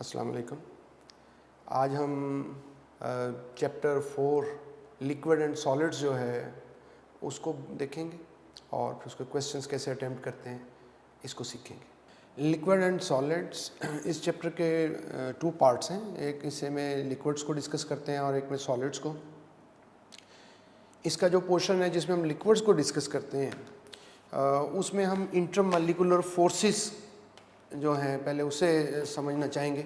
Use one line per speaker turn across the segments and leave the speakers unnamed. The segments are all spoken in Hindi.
अस्सलाम वालेकुम। आज हम चैप्टर 4 लिक्विड एंड सॉलिड्स जो है उसको देखेंगे और फिर उसके क्वेश्चंस कैसे अटेम्प्ट करते हैं इसको सीखेंगे। लिक्विड एंड सॉलिड्स इस चैप्टर के 2 पार्ट्स हैं। एक हिस्से में लिक्विड्स को डिस्कस करते हैं और एक में सॉलिड्स को। इसका जो पोर्शन है जिसमें हम लिक्विड्स को डिस्कस करते हैं उसमें हम इंटरमॉलिक्यूलर फोर्सेस जो हैं पहले उसे समझना चाहेंगे।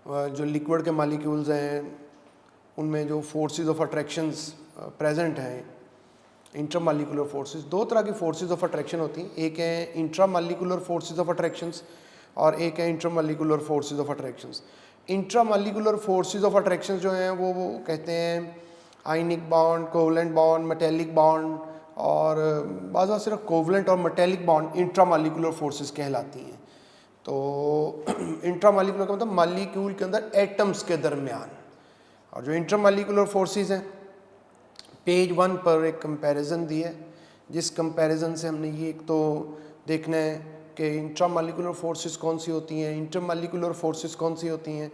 जो लिक्विड के मॉलिक्यूल्स हैं उनमें जो फोर्सेस ऑफ अट्रैक्शंस प्रेजेंट हैं, इंटरमॉलिक्यूलर फोर्सेस, दो तरह की फोर्सेस ऑफ अट्रैक्शन होती हैं। एक है इंट्रामॉलिक्यूलर फोर्सेस ऑफ अट्रैक्शंस और एक है intermolecular forces of attractions. Intramolecular forces of attractions जो हैं वो कहते हैं ionic bond, covalent bond, metallic bond, और बाज़ सिर्फ कोवलेंट और मेटेलिक बॉन्ड इंट्रामॉलिक्यूलर फोर्सेस कहलाती हैं। तो इंट्रामॉलिक्यूलर का मतलब मॉलिक्यूल के अंदर एटम्स के दरमियान। और जो इंटरमॉलिक्यूलर फोर्सेस हैं, पेज 1 पर एक कंपैरिजन दी है, जिस कंपैरिजन से हमने ये एक तो देखना है कि इंट्रामॉलिक्यूलर फोर्सेस कौन सी होती हैं, इंटरमॉलिक्यूलर फोर्सेस कौन सी होती हैं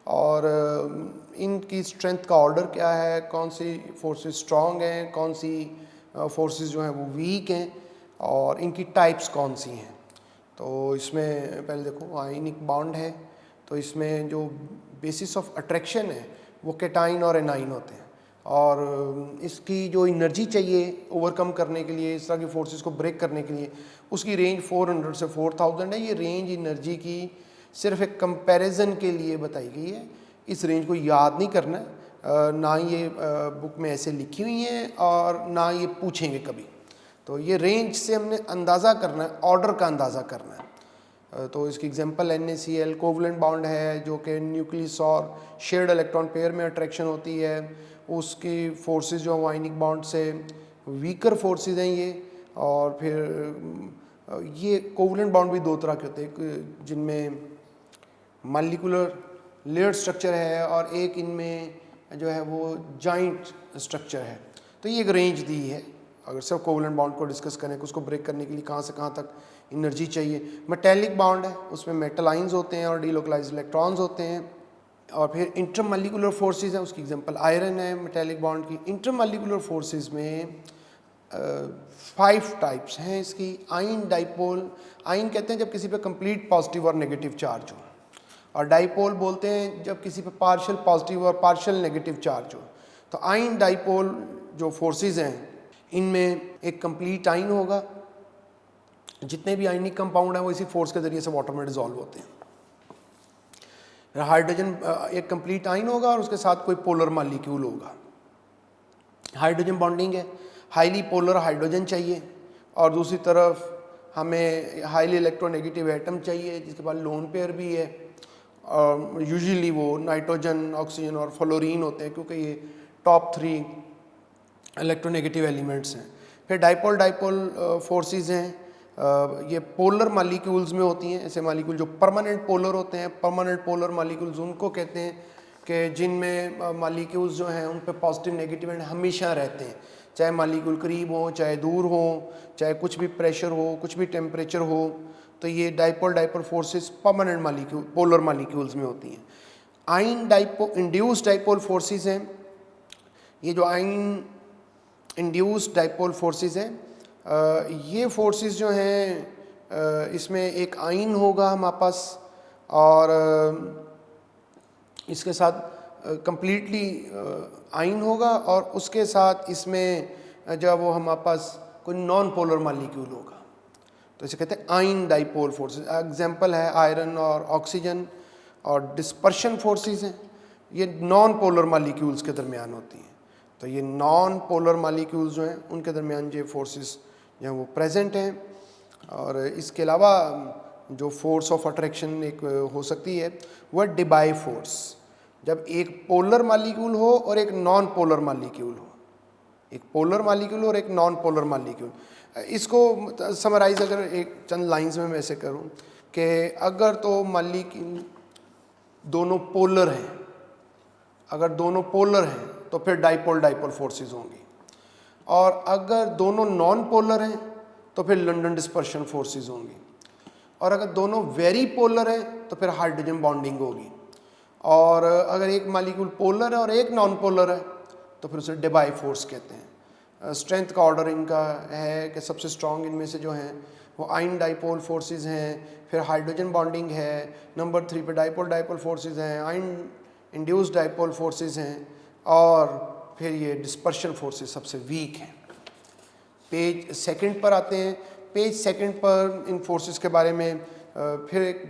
और इनकी स्ट्रेंथ का ऑर्डर क्या है, कौन सी फोर्सेस स्ट्रॉन्ग हैं, कौन सी फोर्सेस जो हैं वो वीक हैं और इनकी टाइप्स कौन सी हैं। तो इसमें पहले देखो आयनिक बॉन्ड है, तो इसमें जो बेसिस ऑफ अट्रैक्शन है वो कैटाइन और एनाइन होते हैं और इसकी जो एनर्जी चाहिए ओवरकम करने के लिए, इस तरह की फोर्सेस को ब्रेक करने के लिए, उसकी रेंज 400 से 4000 है। ये रेंज एनर्जी की सिर्फ एक कंपैरिजन के लिए बताई गई है। इस रेंज को याद नहीं करना है, ना ये बुक में ऐसे लिखी हुई हैं और ना ये पूछेंगे कभी। तो ये रेंज से हमने अंदाज़ा करना है, ऑर्डर का अंदाज़ा करना है। तो इसकी एग्जांपल NaCl कोवलेंट बॉन्ड है जो कि न्यूक्लियस और शेयर्ड इलेक्ट्रॉन पेयर में अट्रैक्शन होती है। उसकी फोर्सेस जो आयनिक बॉन्ड से वीकर फोर्सेस हैं ये। और फिर ये कोवलेंट बॉन्ड भी दो तरह के होते हैं, जिनमें मॉलिक्यूलर लेयर्ड स्ट्रक्चर है और एक इनमें जो है वो जॉइंट स्ट्रक्चर है। तो ये एक रेंज दी है। अगर सिर्फ कोवलेंट बॉन्ड को डिस्कस करें कि उसको ब्रेक करने के लिए कहाँ से कहाँ तक एनर्जी चाहिए। मेटेलिक बॉन्ड है, उसमें मेटल आयंस होते हैं और डीलोकलाइज्ड इलेक्ट्रॉन्स होते हैं। और फिर इंटरमॉलिक्यूलर फोर्सेस हैं, उसकी एग्जांपल आयरन है मेटेलिक बॉन्ड की। इंटरमॉलिक्यूलर फोर्सेस में 5 टाइप्स हैं इसकी। आयन डाइपोल, आयन कहते हैं जब किसी पे कंप्लीट पॉजिटिव और नेगेटिव चार्ज हो, और डाइपोल बोलते हैं जब किसी पे पार्शियल पॉजिटिव और पार्शियल नेगेटिव चार्ज हो। तो आयन डाइपोल जो फोर्सेस हैं इनमें एक कंप्लीट आयन होगा, जितने भी आयनिक कंपाउंड हैं वो इसी फोर्स के ज़रिए से वाटर में डिजॉल्व होते हैं। हाइड्रोजन एक कंप्लीट आयन होगा और उसके साथ कोई पोलर मॉलिक्यूल होगा। हाइड्रोजन बॉन्डिंग है, हाईली पोलर हाइड्रोजन चाहिए और दूसरी तरफ हमें हाईली इलेक्ट्रोनेगेटिव एटम चाहिए जिसके पास लोन पेयर भी है। यूजुअली वो नाइट्रोजन, ऑक्सीजन और फ्लोरीन होते हैं क्योंकि ये टॉप 3 इलेक्ट्रोनेगेटिव एलिमेंट्स हैं। फिर डाइपोल फोर्सेस हैं, ये पोलर मॉलिक्यूल्स में होती हैं। ऐसे मॉलिक्यूल जो परमानेंट पोलर होते हैं, परमानेंट पोलर मॉलिक्यूल्स उनको कहते हैं कि जिनमें मॉलिक्यूल्स जो हैं उन पे पॉजिटिव नेगेटिव एंड हमेशा रहते हैं, चाहे मॉलिक्यूल करीब हो, चाहे दूर हो, चाहे कुछ भी प्रेशर हो, कुछ भी टेम्परेचर हो। तो ये dipole forces permanent molecule polar molecules में होती हैं। आयन इंड्यूस्ड डाइपोल फोर्सेस हैं। ये जो आयन इंड्यूस्ड डाइपोल फोर्सेस हैं, ये फोर्सेस जो हैं इसमें एक आयन होगा हमारे पास और इसके साथ कंप्लीटली आयन होगा और उसके साथ इसमें जब वो हमारे पास कोई नॉन पोलर मॉलिक्यूल होगा तो इसे कहते हैं आयन डाइपोल फोर्सेस। एग्जांपल है आयरन और ऑक्सीजन। और डिस्पर्शन फोर्सेस हैं, ये नॉन पोलर मॉलिक्यूल्स के दरमियान होती हैं। तो ये नॉन पोलर मॉलिक्यूल्स जो हैं उनके दरमियान ये फोर्सेस जो हैं वो प्रेजेंट हैं। और इसके अलावा जो फोर्स ऑफ अट्रैक्शन एक हो सकती है वह डिबाई फोर्स, जब एक पोलर मॉलिक्यूल हो और एक नॉन पोलर मॉलिक्यूल हो, एक पोलर मॉलिक्यूल और एक नॉन पोलर मॉलिक्यूल। इसको समराइज अगर एक चंद लाइंस में मैं ऐसे करूं कि अगर तो मॉलिक्यूल दोनों पोलर हैं, अगर दोनों पोलर हैं तो फिर डाइपोल फोर्सेस होंगी, और अगर दोनों नॉन पोलर हैं तो फिर लंडन डिस्पर्शन फोर्सेस होंगी। और अगर दोनों वेरी पोलर हैं तो फिर हाइड्रोजन बॉन्डिंग होगी, और अगर एक मालिक्यूल पोलर है और एक नॉन पोलर है तो फिर उसे डिबाई फोर्स कहते हैं। स्ट्रेंथ का ऑर्डर इनका है कि सबसे स्ट्रॉन्ग इनमें से जो हैं वो आयन डाइपोल फोर्सेस हैं, फिर हाइड्रोजन बॉन्डिंग है, नंबर 3 पे डाइपोल डाइपोल फोर्सेस हैं, आयन इंड्यूस्ड डाइपोल फोर्सेस हैं, और फिर ये डिस्पर्शन फोर्सेस सबसे वीक हैं। पेज सेकंड पर आते हैं। पेज सेकंड पर इन फोर्सेस के बारे में फिर एक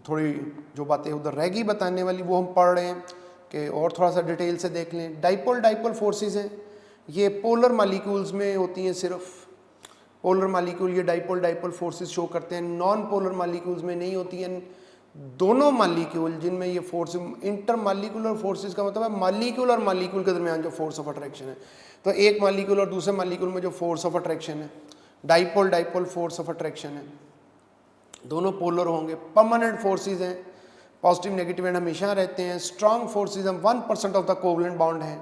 थोड़ी जो बातें उधर रह गई बताने वाली वो हम पढ़ रहे हैं कि और थोड़ा सा डिटेल से देख लें। डाइपोल डाइपोल फोर्सेस हैं, ये पोलर मालिक्यूल्स में होती हैं, सिर्फ पोलर मालिक्यूल ये डाइपोल डाइपोल फोर्सेस शो करते हैं, नॉन पोलर मालिक्यूल्स में नहीं होती हैं। दोनों मालिक्यूल जिनमें ये फोर्स, इंटर मालिक्यूलर फोर्सेस का मतलब है मालिक्यूल और मालिक्यूल के दरमियान जो फोर्स ऑफ अट्रैक्शन है, तो एक मालिक्यूल और दूसरे मालिक्यूल में जो फोर्स ऑफ अट्रैक्शन है, dipole dipole force of attraction है, दोनों पोलर होंगे। परमानेंट फोर्सेस हैं, पॉजिटिव नेगेटिव एंड हमेशा रहते हैं। स्ट्रॉन्ग फोर्सेस हम 1% ऑफ द कोवलेंट बॉन्ड है,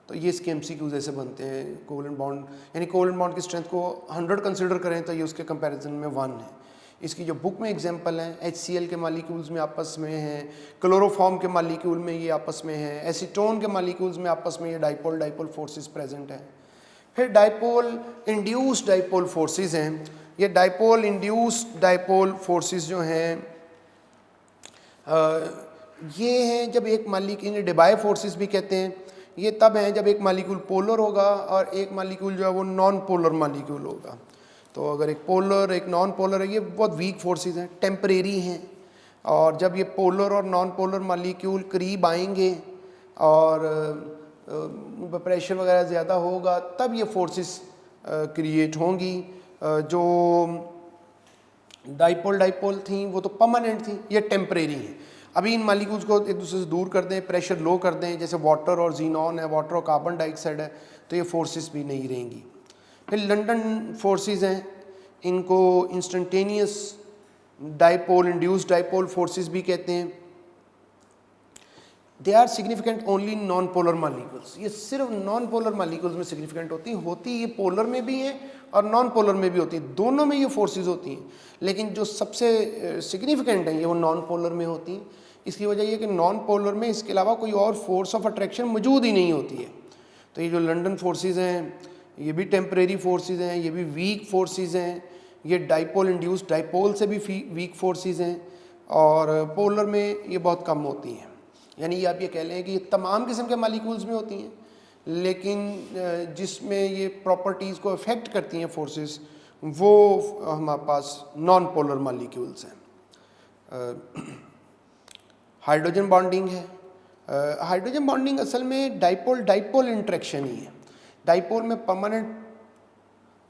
तो ये इसके MCQ जैसे बनते हैं। कोवलेंट बॉन्ड यानी कोवलेंट बॉन्ड की स्ट्रेंथ को 100 कंसिडर करें तो ये उसके कंपैरिजन में 1 है। इसकी जो बुक में एग्जांपल हैं, HCl के मालिक्यूल्स में आपस में हैं, क्लोरोफॉर्म के मालिक्यूल में ये आपस में हैं, एसीटोन के मालिक्यूल्स में आपस में ये डाइपोल डाइपोल फोर्सेस प्रेजेंट हैं। फिर डाइपोल इंड्यूस्ड डाइपोल फोर्सेस हैं। ये डाइपोल इंड्यूस्ड डाइपोल फोर्सेस जो हैं ये हैं जब एक मालिक्यूल, इन्हें डिबाई फोर्सेस भी कहते हैं, ये तब हैं जब एक मालिक्यूल पोलर होगा और एक मालिक्यूल जो है वो नॉन पोलर मालिक्यूल होगा। तो अगर एक पोलर एक नॉन पोलर है, ये बहुत वीक फोर्सेस हैं, टेम्परेरी हैं, और जब ये पोलर और नॉन पोलर मालिक्यूल करीब आएंगे और प्रेशर वगैरह ज़्यादा होगा तब ये फोर्सेस क्रिएट होंगी। जो डाइपोल डाइपोल थी वो तो परमानेंट थी, ये टेम्परेरी हैं। अभी इन मालिक्यूल्स को एक दूसरे से दूर कर दें, प्रेशर लो कर दें, जैसे वाटर और जीनॉन है, वाटर और कार्बन डाइऑक्साइड है, तो ये फोर्सेस भी नहीं रहेंगी। फिर लंदन फोर्सेस हैं, इनको instantaneous dipole induced dipole forces भी कहते हैं। They are significant only in non polar molecules, ये सिर्फ नॉन पोलर मालिक्यूल्स में सिग्निफिकेंट होती ये पोलर में भी हैं और नॉन पोलर में भी होती हैं, दोनों में ये फोर्सेस होती हैं, लेकिन जो सबसे सिग्निफिकेंट हैं ये वो नॉन पोलर में होती हैं। इसकी वजह ये कि नॉन पोलर में इसके अलावा कोई और फोर्स ऑफ अट्रैक्शन मौजूद ही नहीं होती है। तो ये जो लंदन फोर्सेस हैं ये भी टेम्परेरी फोर्सेस हैं, ये भी वीक फोर्सेस हैं, ये डाइपोल इंड्यूस्ड डाइपोल से भी वीक फोर्सेस हैं, और पोलर में ये बहुत कम होती हैं। यानी आप ये कह लें कि ये तमाम किस्म के मालिक्यूल्स में होती हैं, लेकिन जिसमें ये प्रॉपर्टीज़ को अफेक्ट करती हैं फोर्सेस, वो हमारे पास नॉन पोलर मालिक्यूल्स हैं। हाइड्रोजन बॉन्डिंग है। हाइड्रोजन बॉन्डिंग असल में डाइपोल डाइपोल इंट्रैक्शन ही है। डाइपोल में परमानेंट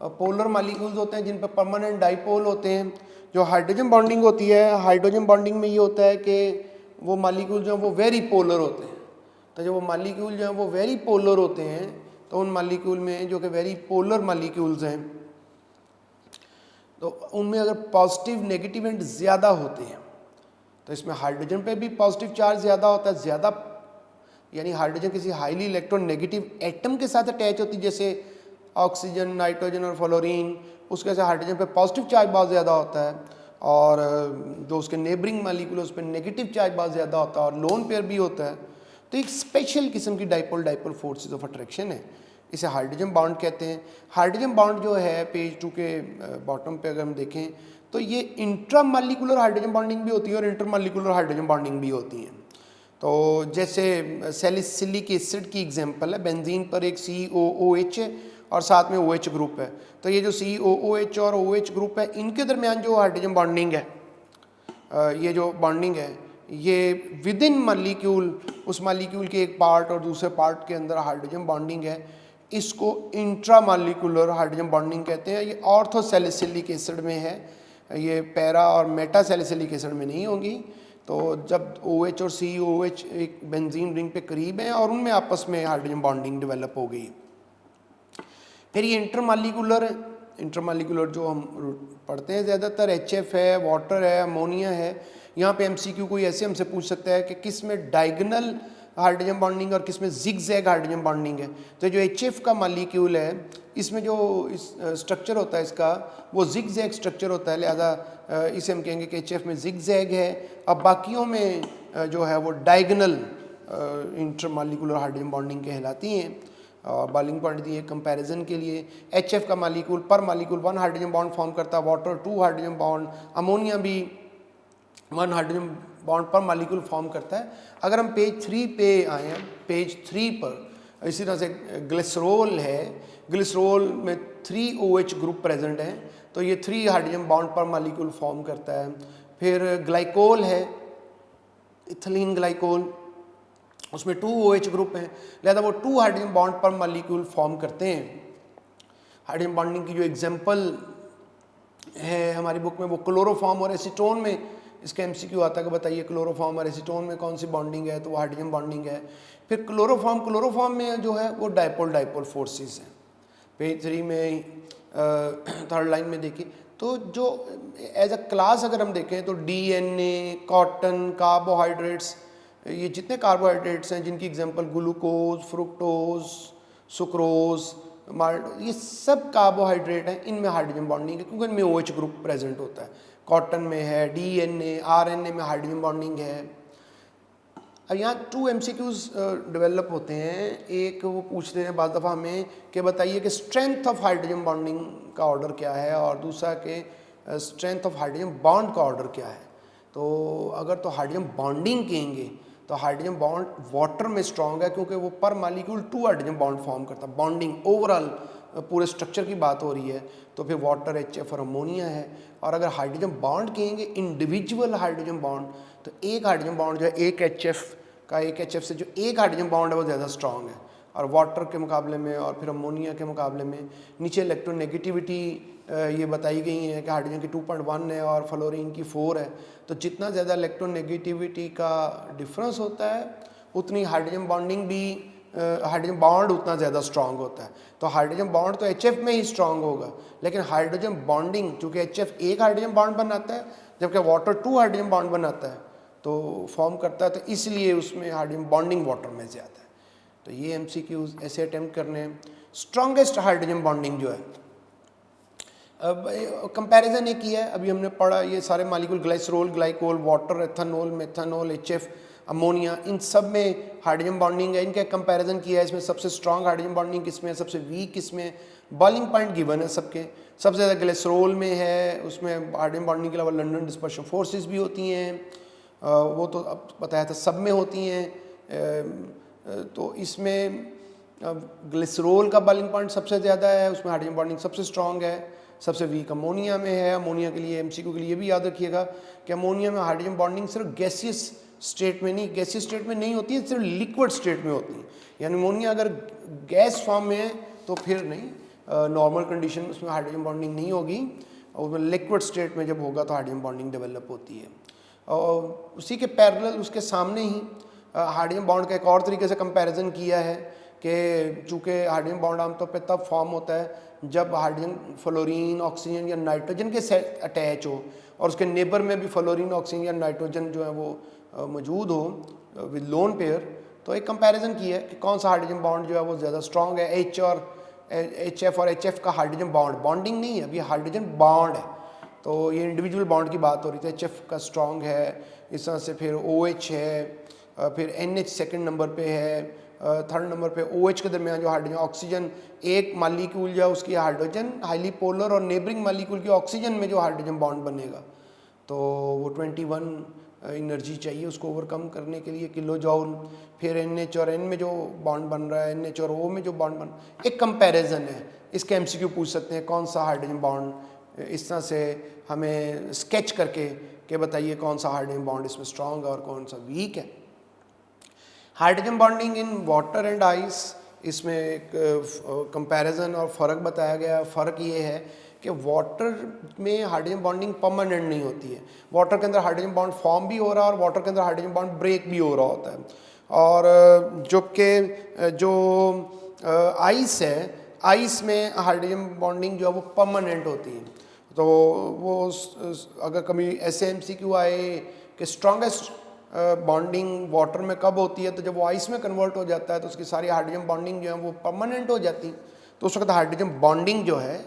पोलर मालिक्यूल्स होते हैं जिन पर परमानेंट डाइपोल होते हैं। जो हाइड्रोजन बॉन्डिंग होती है, हाइड्रोजन बॉन्डिंग में ये होता है कि वो मालिक्यूल जो हैं वो वेरी पोलर होते हैं। तो जब वो मालिक्यूल जो हैं वो वेरी पोलर होते हैं तो उन मालिक्यूल में जो कि वेरी पोलर मालिक्यूल्स हैं तो उनमें अगर पॉजिटिव नेगेटिव एंड ज़्यादा होते हैं तो इसमें हाइड्रोजन पे भी पॉजिटिव चार्ज ज़्यादा होता है, ज़्यादा यानी हाइड्रोजन किसी हाईली इलेक्ट्रोनेगेटिव एटम के साथ अटैच होती है, जैसे ऑक्सीजन, नाइट्रोजन और फ्लोरीन, उसके साथ हाइड्रोजन पे पॉजिटिव चार्ज बहुत ज़्यादा होता है, और जो उसके नेबरिंग मालिक्यूल उस पर नेगेटिव चार्ज बहुत ज़्यादा होता है, और लोन पेयर भी होता है। तो एक स्पेशल किस्म की dipole dipole forces of attraction है, इसे हाइड्रोजन बॉन्ड कहते हैं। हाइड्रोजन बॉन्ड जो है पेज 2 के बॉटम पे अगर हम देखें तो ये इंट्रा मालिकुलर हाइड्रोजन बॉन्डिंग भी होती है और इंटर मालिकुलर हाइड्रोजन बॉन्डिंग भी होती है। तो जैसे सैलिसिलिक एसिड की एग्जांपल है, बेंजीन पर एक COOH है और साथ में OH ग्रुप है। तो ये जो COOH और OH ग्रुप है इनके दरमियान जो हाइड्रोजन बॉन्डिंग है, ये जो बॉन्डिंग है ये विद इन मालिक्यूल, उस मालिक्यूल के एक पार्ट और दूसरे पार्ट के अंदर हाइड्रोजन बॉन्डिंग है, इसको इंट्रा मालिकुलर हाइड्रोजन बॉन्डिंग कहते हैं। ये ऑर्थो सैलिसिलिक एसिड में है, ये पैरा और मेटा सैलिसिलिक एसिड में नहीं होंगी। तो जब OH और COOH एक बेंजीन रिंग पे करीब हैं और उनमें आपस में हाइड्रोजन बॉन्डिंग डेवलप हो गई। फिर ये इंटरमालिकुलर है। इंटरमालिकुलर जो हम पढ़ते हैं ज़्यादातर HF है, वाटर है, अमोनिया है। यहाँ पे MCQ कोई ऐसे हमसे पूछ सकता है कि किस में डायगोनल हाइड्रोजन बॉन्डिंग और किस में जिगजैग हाइड्रोजन बॉन्डिंग है। तो जो HF का मॉलिक्यूल है इसमें जो स्ट्रक्चर होता है इसका वो जिगजैग स्ट्रक्चर होता है, लिहाजा इसे हम कहेंगे कि HF में जिगजैग है। अब बाकियों में जो है वो डायगोनल इंटरमॉलिक्यूलर हाइड्रोजन बॉन्डिंग कहलाती हैं। और बॉइलिंग पॉइंट दिए कंपैरिजन के लिए, HF का मॉलिक्यूल पर मॉलिक्यूल 1 हाइड्रोजन बॉन्ड फॉर्म करता है, वाटर 2 हाइड्रोजन बॉन्ड, अमोनिया भी 1 हाइड्रोजन बॉन्ड पर मॉलिक्यूल फॉर्म करता है। अगर हम पेज 3 पे आए हैं, पेज 3 पर इसी तरह से ग्लिसरॉल है, ग्लिसरॉल में 3 OH ग्रुप प्रेजेंट है, तो ये 3 हाइड्रोजन बॉन्ड पर मॉलिक्यूल फॉर्म करता है। फिर ग्लाइकोल है, इथिलीन ग्लाइकोल, उसमें 2 OH ग्रुप हैं, लिहाजा वो 2 हाइड्रोजन बॉन्ड पर मॉलिक्यूल फॉर्म करते हैं। हाइड्रोजन बॉन्डिंग की जो एग्जांपल है हमारी बुक में वो क्लोरोफॉर्म और एसीटोन में, इसका MCQ आता है कि बताइए क्लोरोफॉर्म और एसीटोन में कौन सी बॉन्डिंग है, तो वो हाइड्रोजन बॉन्डिंग है। फिर क्लोरोफॉर्म में जो है वो डाइपोल फोर्सेस हैं। पेज 3 में थर्ड लाइन में देखिए, तो जो एज अ क्लास अगर हम देखें तो DNA, कॉटन, कार्बोहाइड्रेट्स, ये जितने कार्बोहाइड्रेट्स हैं जिनकी example glucose, fructose, sucrose, maltose, ये सब कार्बोहाइड्रेट हैं, इनमें हाइड्रोजन बॉन्डिंग है क्योंकि इनमें OH ग्रुप प्रेजेंट होता है। कॉटन में है, DNA, RNA में हाइड्रोजन बॉन्डिंग है। अब यहाँ 2 MCQs डेवलप होते हैं। एक वो पूछते हैं बाद दफ़ा हमें कि बताइए कि स्ट्रेंथ ऑफ हाइड्रोजन बॉन्डिंग का ऑर्डर क्या है, और दूसरा कि स्ट्रेंथ ऑफ हाइड्रोजन बॉन्ड का ऑर्डर क्या है। तो अगर तो हाइड्रोजन बॉन्डिंग कहेंगे तो हाइड्रोजन बॉन्ड वाटर में स्ट्रॉन्ग है क्योंकि वो पर मॉलिक्यूल 2 हाइड्रोजन बॉन्ड फॉर्म करता है। बॉन्डिंग ओवरऑल पूरे स्ट्रक्चर की बात हो रही है तो फिर वाटर, HF और अमोनिया है। और अगर हाइड्रोजन बॉन्ड कहेंगे इंडिविजुअल हाइड्रोजन बॉन्ड, तो एक हाइड्रोजन बॉन्ड जो है एक HF से जो एक हाइड्रोजन बॉन्ड है वो ज़्यादा स्ट्रॉन्ग है, और वाटर के मुकाबले में और फिर अमोनिया के मुकाबले में। नीचे इलेक्ट्रोनेगेटिविटी ये बताई गई है कि हाइड्रोजन की 2.1 है और फ्लोरीन की 4 है। तो जितना ज़्यादा इलेक्ट्रोनेगेटिविटी का डिफरेंस होता है उतनी हाइड्रोजन बॉन्डिंग भी, हाइड्रोजन बॉन्ड उतना ज़्यादा स्ट्रॉन्ग होता है। तो हाइड्रोजन बॉन्ड तो HF में ही स्ट्रॉन्ग होगा, लेकिन हाइड्रोजन बॉन्डिंग चूँकि HF एक हाइड्रोजन बॉन्ड बनाता है जबकि वाटर 2 हाइड्रोजन बॉन्ड बनाता है तो फॉर्म करता है, तो इसलिए उसमें हाइड्रोजन बॉन्डिंग वाटर में ज़्यादा है। तो ये MCQs ऐसे अटैम्प्ट करने हैं। स्ट्रॉन्गेस्ट हाइड्रोजन बॉन्डिंग जो है, अब कंपैरिजन एक ही है, अभी हमने पढ़ा ये सारे molecule glycerol, glycol, water, ethanol, methanol, HF, ammonia, इन सब में हाइड्रोजन बॉन्डिंग है। इनका कंपैरिजन किया है, इसमें सबसे स्ट्रॉन्ग हाइड्रोजन बॉन्डिंग किसमें है, सबसे वीक किसमें। बॉइलिंग पॉइंट गिवन है सबके, सबसे ज़्यादा ग्लाइसरॉल में है, उसमें हाइड्रोजन बॉन्डिंग के अलावा लंडन डिस्पर्शन फोर्सेस भी होती हैं, वो तो अब बताया था सब में होती हैं। तो इसमें ग्लिसरॉल का बॉइलिंग पॉइंट सबसे ज़्यादा है, उसमें हाइड्रोजन बॉन्डिंग सबसे स्ट्रॉन्ग है। सबसे वीक अमोनिया में है। अमोनिया के लिए MCQ के लिए भी याद रखिएगा कि अमोनिया में हाइड्रोजन बॉन्डिंग सिर्फ गैसियस स्टेट में नहीं, गैसियस स्टेट में नहीं होती है, सिर्फ लिक्विड स्टेट में होती है। यानी अमोनिया अगर गैस फॉर्म में है तो फिर नहीं, नॉर्मल कंडीशन में उसमें हाइड्रोजन बॉन्डिंग नहीं होगी, और लिक्विड स्टेट में जब होगा तो हाइड्रोजन बॉन्डिंग डेवलप होती है। और उसी के पैरेलल उसके सामने ही हाइड्रोजन बॉन्ड का एक और तरीके से कंपैरिजन किया है कि चूँकि हाइड्रोजन बॉन्ड आमतौर पे तब फॉर्म होता है जब हाइड्रोजन फ्लोरीन, ऑक्सीजन या नाइट्रोजन के साथ अटैच हो और उसके नेबर में भी फ्लोरीन, ऑक्सीजन या नाइट्रोजन जो है वो मौजूद हो विद लोन पेयर। तो एक कंपैरिजन किया है कि कौन सा हाइड्रोजन बॉन्ड जो है वो ज़्यादा स्ट्रॉन्ग है। HF और HF का हाइड्रोजन बॉन्ड, बॉन्डिंग नहीं है, अभी हाइड्रोजन बॉन्ड है, तो ये इंडिविजुअल बॉन्ड की बात हो रही थी। HF का स्ट्रॉन्ग है, इस तरह से फिर OH है, फिर NH सेकंड नंबर पे है, थर्ड नंबर पे OH के दरमियान जो हाइड्रोजन, ऑक्सीजन एक मालिक्यूल जो है उसकी हाइड्रोजन हाईली पोलर और नेबरिंग मालिक्यूल की ऑक्सीजन में जो हाइड्रोजन बॉन्ड बनेगा तो वो 21 एनर्जी चाहिए उसको ओवरकम करने के लिए किलो जॉल। फिर NH और N में जो बॉन्ड बन रहा है, NH और O में जो बॉन्ड बन, एक कंपैरिजन है। इसके MCQ पूछ सकते हैं कौन सा हाइड्रोजन बॉन्ड, इस तरह से हमें स्केच करके कि बताइए कौन सा हाइड्रोजन बॉन्ड इसमें स्ट्रॉन्ग है और कौन सा वीक है। Hydrogen bonding in water and ice, इसमें एक कंपैरिजन और फ़र्क बताया गया। फ़र्क ये है कि वाटर में हाइड्रोजन बॉन्डिंग परमानेंट नहीं होती है। वाटर के अंदर हाइड्रोजन बॉन्ड फॉर्म भी हो रहा है और वाटर के अंदर हाइड्रोजन बॉन्ड ब्रेक भी हो रहा होता है। और जो आइस है, आइस में हाइड्रोजन बॉन्डिंग जो है वो परमानेंट होती है। तो वो अगर कभी ऐसे MCQ आए कि स्ट्रॉन्गेस्ट बॉन्डिंग वाटर में कब होती है, तो जब वो आइस में कन्वर्ट हो जाता है तो उसकी सारी हाइड्रोजन बॉन्डिंग जो है वो परमानेंट हो जाती है, तो उस वक्त हाइड्रोजन बॉन्डिंग जो है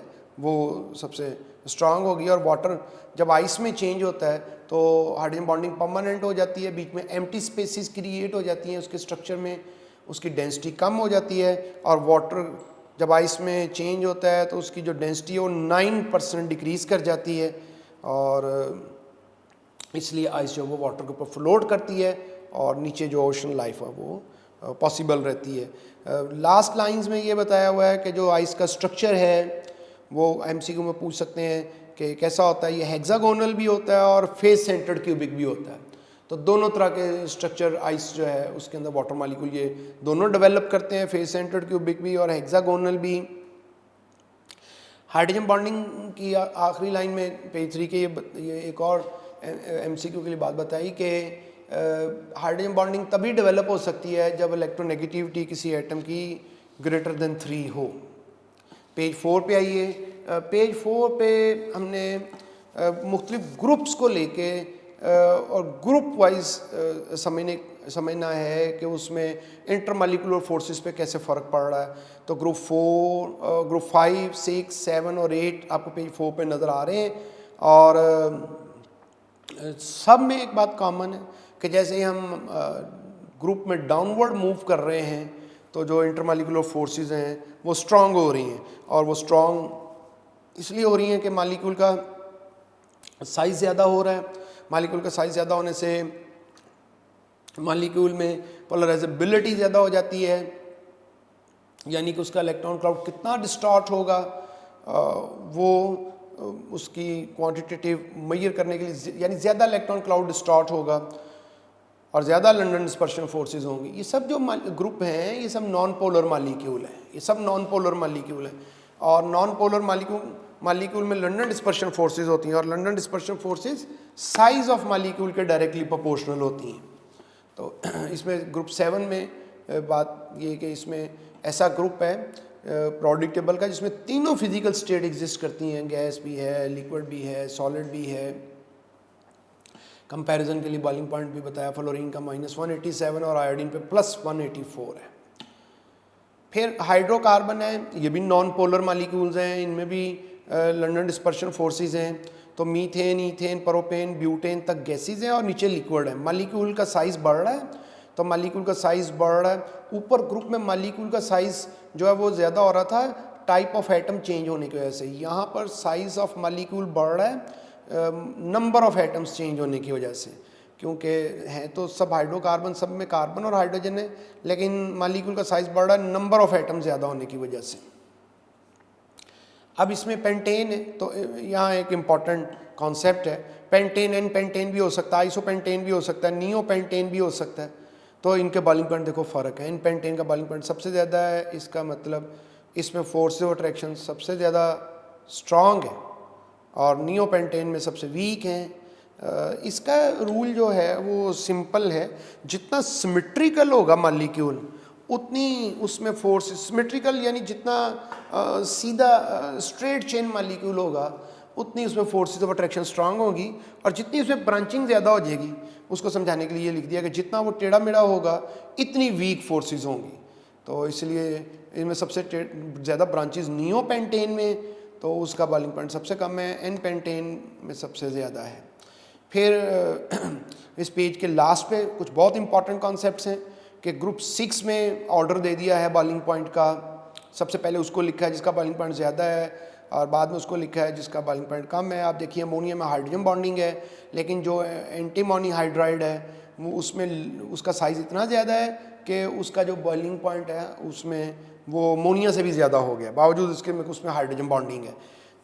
वो सबसे स्ट्रांग होगी। और वाटर जब आइस में चेंज होता है तो हाइड्रोजन बॉन्डिंग परमानेंट हो जाती है, बीच में एम्प्टी स्पेसेस क्रिएट हो जाती हैं उसके स्ट्रक्चर में, उसकी डेंसिटी कम हो जाती है। और वाटर जब आइस में चेंज होता है तो उसकी जो डेंसिटी है वो 9% डिक्रीज़ कर जाती है, और इसलिए आइस जो वो वाटर के ऊपर फ्लोट करती है और नीचे जो ओशन लाइफ है वो पॉसिबल रहती है। लास्ट लाइंस में ये बताया हुआ है कि जो आइस का स्ट्रक्चर है वो एमसीक्यू में पूछ सकते हैं कि कैसा होता है, ये हेक्सागोनल भी होता है और फेस सेंटर्ड क्यूबिक भी होता है। तो दोनों तरह के स्ट्रक्चर आइस जो है उसके अंदर वाटर मॉलिक्यूल ये दोनों डेवलप करते हैं, फेस सेंटर्ड क्यूबिक भी और हेक्सागोनल भी। हाइड्रोजन बॉन्डिंग की आखिरी लाइन में पेज 3 के ये एक और एमसीक्यू के लिए बात बताई कि हाइड्रोजन बॉन्डिंग तभी डेवलप हो सकती है जब इलेक्ट्रोनेगेटिविटी किसी एटम की ग्रेटर देन 3 हो। पेज 4 पे आइए। पेज 4 पे हमने मुख्तलिफ ग्रुप्स को लेके और ग्रुप वाइज समझना है कि उसमें इंटरमॉलिक्यूलर फोर्सेस पे कैसे फ़र्क पड़ रहा है। तो ग्रुप 4, ग्रुप 5, 6, 7 और 8 आपको पेज 4 पे नज़र आ रहे हैं। और सब में एक बात कॉमन है कि जैसे ही हम ग्रुप में डाउनवर्ड मूव कर रहे हैं तो जो इंटरमॉलिक्यूलर फोर्सेस हैं वो स्ट्रांग हो रही हैं, और वो स्ट्रांग इसलिए हो रही हैं कि मॉलिक्यूल का साइज़ ज़्यादा हो रहा है। मॉलिक्यूल का साइज़ ज़्यादा होने से मॉलिक्यूल में पोलराइजेबिलिटी ज़्यादा हो जाती है, यानी कि उसका इलेक्ट्रॉन क्लाउड कितना डिस्टॉर्ट होगा वो उसकी क्वांटिटेटिव मेजर करने के लिए, यानी ज़्यादा इलेक्ट्रॉन क्लाउड डिस्टॉर्ट होगा और ज़्यादा लंडन डिस्पर्शन फोर्सेस होंगी। ये सब जो ग्रुप हैं ये सब नॉन पोलर मॉलिक्यूल हैं, ये सब नॉन पोलर मॉलिक्यूल हैं। और नॉन पोलर मॉलिक्यूल में लंडन डिस्पर्शन फोर्सेस होती हैं, और London dispersion forces size of molecule के डायरेक्टली प्रोपोर्शनल होती हैं। तो इसमें ग्रुप 7 में बात ये कि इसमें ऐसा ग्रुप है प्रोडिक टेबल का जिसमें तीनों फिजिकल स्टेट एग्जिस्ट करती हैं, गैस भी है, लिक्विड भी है, सॉलिड भी है। कंपैरिजन के लिए बॉइलिंग पॉइंट भी बताया, फ्लोरीन का -187 और आयोडीन पे +184 है। फिर हाइड्रोकार्बन है, ये भी नॉन पोलर मॉलिक्यूल्स हैं, इनमें भी लंडन डिस्पर्शन फोर्सेस हैं। तो मीथेन, ईथेन, प्रोपेन, ब्यूटेन तक गैसेज हैं और नीचे लिक्विड है। मॉलिक्यूल का साइज़ बढ़ रहा है, तो मॉलिक्यूल का साइज़ बढ़ रहा है। ऊपर ग्रुप में मॉलिक्यूल का साइज़ जो है वो ज़्यादा हो रहा था टाइप ऑफ एटम चेंज होने की वजह से। यहाँ पर साइज़ ऑफ मॉलिक्यूल बढ़ रहा है नंबर ऑफ एटम्स चेंज होने की वजह से, क्योंकि हैं तो सब हाइड्रोकार्बन, सब में कार्बन और हाइड्रोजन है, लेकिन मॉलिक्यूल का साइज़ बढ़ रहा है नंबर ऑफ एटम ज़्यादा होने की वजह से। अब इसमें पेंटेन है, तो यहाँ एक इम्पॉर्टेंट कॉन्सेप्ट है, पेंटेन एन पेंटेन भी हो सकता है, आइसोपेंटेन भी हो सकता है, नियो पेंटेन भी हो सकता है। तो इनके बॉइलिंग पॉइंट देखो फ़र्क है। इन पेंटेन का बॉइलिंग पॉइंट सबसे ज़्यादा है, इसका मतलब इसमें फोर्स ऑफ अट्रैक्शन सबसे ज़्यादा स्ट्रॉन्ग है, और नियो पेंटेन में सबसे वीक हैं। इसका रूल जो है वो सिंपल है, जितना सिमेट्रिकल होगा मॉलिक्यूल उतनी उसमें फोर्स, सिमेट्रिकल यानी जितना सीधा स्ट्रेट चेन मॉलिक्यूल होगा उतनी उसमें फोर्सेस ऑफ अट्रैक्शन स्ट्रांग होगी, और जितनी उसमें ब्रांचिंग ज़्यादा हो जाएगी, उसको समझाने के लिए ये लिख दिया कि जितना वो टेढ़ा मेढ़ा होगा इतनी वीक फोर्सेस होंगी। तो इसलिए इनमें सबसे ज़्यादा ब्रांचेस नियो पेंटेन में, तो उसका बॉइलिंग पॉइंट सबसे कम है, एन पेंटेन में सबसे ज़्यादा है। फिर इस पेज के लास्ट पे कुछ बहुत इंपॉर्टेंट कॉन्सेप्ट्स हैं कि ग्रुप 6 में ऑर्डर दे दिया है बॉइलिंग पॉइंट का। सबसे पहले उसको लिखा है जिसका बॉइलिंग पॉइंट ज़्यादा है, और बाद में उसको लिखा है जिसका बॉइलिंग पॉइंट कम है। आप देखिए अमोनिया में हाइड्रोजन बॉन्डिंग है, लेकिन जो एंटीमोनी हाइड्राइड है वो उसमें उसका साइज़ इतना ज़्यादा है कि उसका जो बॉइलिंग पॉइंट है उसमें वो अमोनिया से भी ज़्यादा हो गया, बावजूद इसके में उसमें हाइड्रोजन बॉन्डिंग है।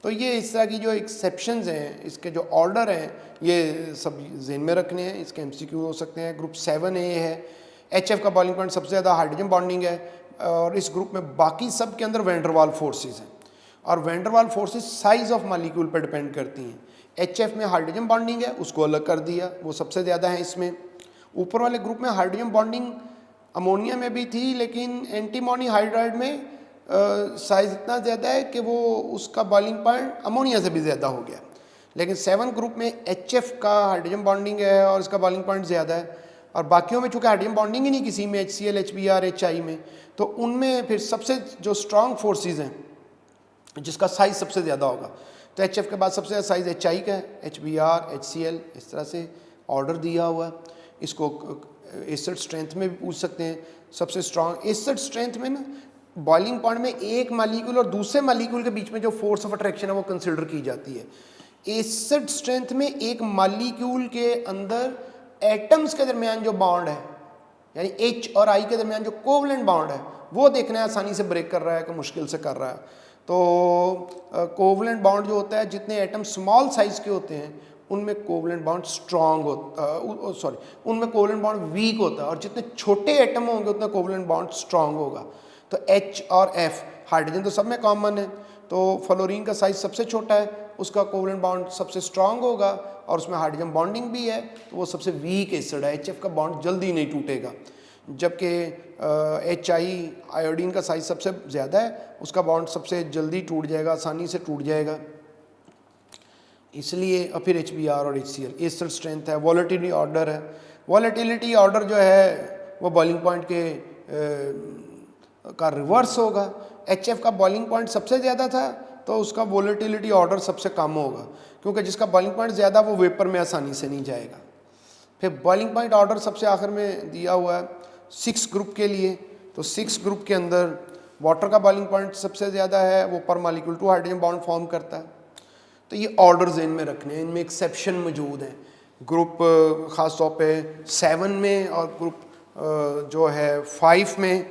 तो ये इस तरह की जो एक्सेप्शंस हैं, इसके जो ऑर्डर हैं, ये सब ज़हन में रखने हैं। इसके एमसीक्यू हो सकते हैं। ग्रुप 7A है, HF का बॉइलिंग पॉइंट सबसे ज़्यादा हाइड्रोजन बॉन्डिंग है, और इस ग्रुप में बाकी सब के अंदर वैंडरवाल फोर्सेस हैं, और वैंडरवाल फोर्सेस साइज़ ऑफ मॉलिक्यूल पर डिपेंड करती हैं। HF में हाइड्रोजन बॉन्डिंग है, उसको अलग कर दिया, वो सबसे ज़्यादा है इसमें। ऊपर वाले ग्रुप में हाइड्रोजन बॉन्डिंग अमोनिया में भी थी, लेकिन एंटीमोनी हाइड्राइड में साइज़ इतना ज़्यादा है कि वो उसका बॉइलिंग पॉइंट अमोनिया से भी ज़्यादा हो गया। लेकिन 7 ग्रुप में HF का हाइड्रोजन बॉन्डिंग है और इसका बॉइलिंग पॉइंट ज़्यादा है, और बाकियों में चूँकि हाइड्रोजन बॉन्डिंग ही नहीं किसी में, HCl, HBr, HI में, तो उनमें फिर सबसे जो स्ट्रॉन्ग फोर्सेस हैं जिसका साइज़ सबसे ज़्यादा होगा, तो HF के बाद सबसे ज़्यादा साइज़ HI का है, HBr, HCl, इस तरह से ऑर्डर दिया हुआ है। इसको एसिड स्ट्रेंथ में भी पूछ सकते हैं। सबसे स्ट्रॉन्ग एसिड स्ट्रेंथ में ना बॉइलिंग पॉइंट में एक मालिक्यूल और दूसरे मालिक्यूल के बीच में जो फोर्स ऑफ अट्रैक्शन है वो कंसिडर की जाती है। एसिड स्ट्रेंथ में एक मालिक्यूल के अंदर एटम्स के दरमियान जो बॉन्ड है, यानी H और I के दरमियान जो कोवलेंट बॉन्ड है, वो देखना है आसानी से ब्रेक कर रहा है कि मुश्किल से कर रहा है। तो कोवलेंट बॉन्ड जो होता है, जितने एटम स्मॉल साइज़ के होते हैं उनमें कोवलेंट बॉन्ड स्ट्रॉन्ग होता उनमें कोवलेंट बॉन्ड वीक होता है, और जितने छोटे एटम होंगे उतना कोवलेंट बॉन्ड स्ट्रॉन्ग होगा। तो H और F, हाइड्रोजन तो सब में कॉमन है, तो फ्लोरीन का साइज़ सबसे छोटा है, उसका कोवलेंट बॉन्ड सबसे स्ट्रॉन्ग होगा, और उसमें हाइड्रोजन बॉन्डिंग भी है, तो वो सबसे वीक एसिड है। HF का बॉन्ड जल्दी नहीं टूटेगा, जबकि HI आयोडीन का साइज़ सबसे ज़्यादा है, उसका बॉन्ड सबसे जल्दी टूट जाएगा, आसानी से टूट जाएगा। इसलिए और फिर HBr और HCl एसिड स्ट्रेंथ है। वॉलेटिलिटी ऑर्डर है, वॉलेटिलिटी ऑर्डर जो है वो बॉइलिंग पॉइंट का रिवर्स होगा। HF का बॉइलिंग पॉइंट सबसे ज़्यादा था, तो उसका वॉलेटिलिटी ऑर्डर सबसे कम होगा, क्योंकि जिसका बॉइलिंग पॉइंट ज़्यादा वो वेपर में आसानी से नहीं जाएगा। फिर बॉइलिंग पॉइंट ऑर्डर सबसे आखिर में दिया हुआ है 6 ग्रुप के लिए, तो 6 ग्रुप के अंदर वाटर का बॉइलिंग पॉइंट सबसे ज़्यादा है, वो पर मालिक्यूल 2 हाइड्रोजन बॉन्ड फॉर्म करता है। तो ये ऑर्डर्स इनमें रखने हैं, इनमें एक्सेप्शन मौजूद हैं। ग्रुप ख़ास तौर पे 7 में और ग्रुप जो है 5 में,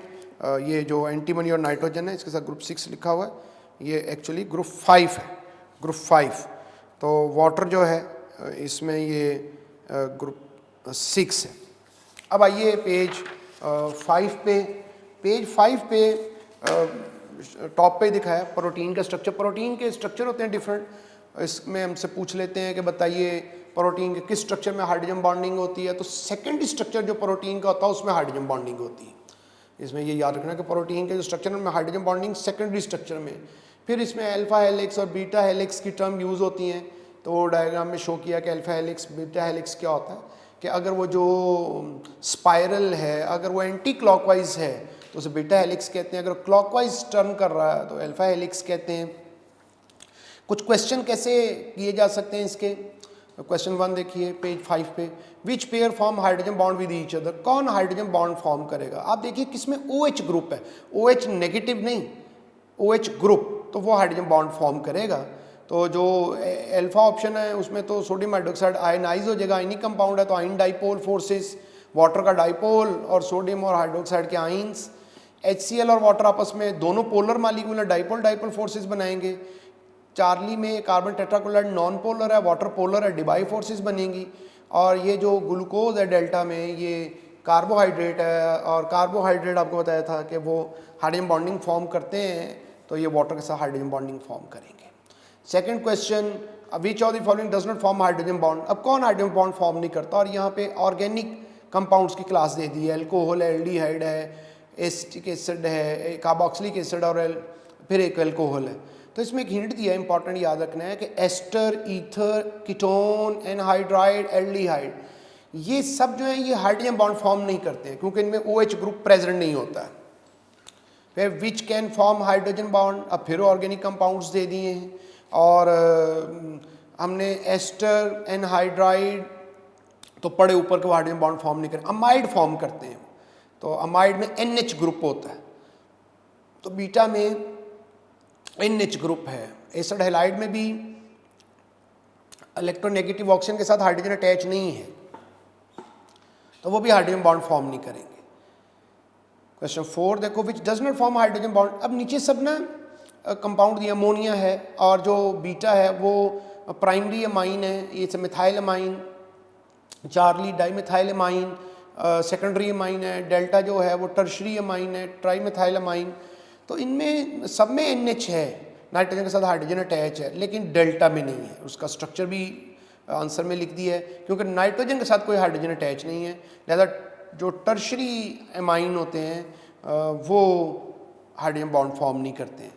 ये जो एंटीमनी और नाइट्रोजन है इसके साथ ग्रुप 6 लिखा हुआ है, ये एक्चुअली ग्रुप 5 है, ग्रुप 5। तो वाटर जो है इसमें ये ग्रुप 6 है। अब आइए पेज 5 पे, पेज 5 पे टॉप पे दिखाया प्रोटीन का स्ट्रक्चर। प्रोटीन के स्ट्रक्चर होते हैं डिफरेंट, इसमें हमसे पूछ लेते हैं कि बताइए प्रोटीन के किस स्ट्रक्चर में हाइड्रोजन बॉन्डिंग होती है, तो सेकेंडरी स्ट्रक्चर जो प्रोटीन का होता है उसमें हाइड्रोजन बॉन्डिंग होती है। इसमें ये याद रखना कि प्रोटीन के जो स्ट्रक्चर में हाइड्रोजन बॉन्डिंग सेकेंडरी स्ट्रक्चर में। फिर इसमें अल्फा हेलिक्स और बीटा हेलिक्स की टर्म यूज़ होती हैं, तो डायग्राम में शो किया कि अल्फा हेलिक्स बीटा हेलिक्स क्या होता है, कि अगर वो जो स्पाइरल है अगर वो एंटी क्लॉकवाइज है तो उसे बीटा हेलिक्स कहते हैं, अगर क्लॉकवाइज टर्न कर रहा है तो अल्फा हेलिक्स कहते हैं। कुछ क्वेश्चन कैसे किए जा सकते हैं इसके, क्वेश्चन 1 देखिए पेज 5 पे, which pair form hydrogen bond with each other, कौन हाइड्रोजन बॉन्ड फॉर्म करेगा। आप देखिए किसमें OH ग्रुप है, OH नेगेटिव नहीं, OH ग्रुप, तो वो हाइड्रोजन बॉन्ड फॉर्म करेगा। तो जो अल्फा ऑप्शन है उसमें तो सोडियम हाइड्रोक्साइड आयनाइज हो जाएगा, आयनिक कंपाउंड है, तो आयन डाइपोल फोर्सेस, वाटर का डाइपोल और सोडियम और हाइड्रोक्साइड के आइंस। HCl और वाटर आपस में दोनों polar molecule dipole dipole forces बनाएंगे। चार्ली में कार्बन टेट्राक्लोराइड नॉन पोलर है, वाटर पोलर है, डिबाई फोर्सेस बनेंगी। और ये जो ग्लूकोज है डेल्टा में, ये कार्बोहाइड्रेट है, और कार्बोहाइड्रेट आपको बताया था कि वो हाइड्रोजन बॉन्डिंग फॉर्म करते हैं, तो ये वाटर के साथ हाइड्रोजन बॉन्डिंग फॉर्म करेंगे। Second question, which of the following does not form hydrogen bond, अब कौन हाइड्रोजन बॉन्ड फॉर्म नहीं करता। और यहाँ पे ऑर्गेनिक कंपाउंड्स की क्लास दे दी है, एल्कोहल है, एल्डिहाइड है, एसिटिक एसिड है, कार्बोक्सिलिक एसिड और फिर एक एल्कोहल है। तो इसमें एक हिंट दिया है, इंपॉर्टेंट याद रखना है कि ester, ether, ketone, anhydride, aldehyde, ये सब जो है ये हाइड्रोजन बॉन्ड फॉर्म नहीं करते हैं क्योंकि इनमें OH ग्रुप प्रेजेंट नहीं होता है। फिर which can form hydrogen bond, अब फिर ऑर्गेनिक कंपाउंड्स दे दिए हैं, और हमने एस्टर, एनहाइड्राइड तो पड़े ऊपर के हाइड्रोजन बॉन्ड फॉर्म नहीं करते, अमाइड फॉर्म करते हैं। तो अमाइड में NH ग्रुप होता है, तो बीटा में NH ग्रुप है। एसिड हैलाइड में भी इलेक्ट्रोनेगेटिव ऑक्सीजन के साथ हाइड्रोजन अटैच नहीं है, तो वो भी हाइड्रोजन बॉन्ड फॉर्म नहीं करेंगे। क्वेश्चन 4 देखो, which does not form hydrogen bond. अब नीचे सब ना कंपाउंड दिया, अमोनिया है और जो बीटा है वो प्राइमरी अमाइन है, ये methyl amine, Charlie dimethyl amine secondary amine है, डेल्टा जो है वो टर्शरी अमाइन है, ट्राईमिथाइल अमाइन। तो इनमें सब में NH है, नाइट्रोजन के साथ हाइड्रोजन अटैच है, लेकिन डेल्टा में नहीं है। उसका स्ट्रक्चर भी आंसर में लिख दिया है, क्योंकि नाइट्रोजन के साथ कोई हाइड्रोजन अटैच नहीं है, लिहाजा जो टर्शरी अमाइन होते हैं वो हाइड्रोजन बॉन्ड फॉर्म नहीं करते हैं।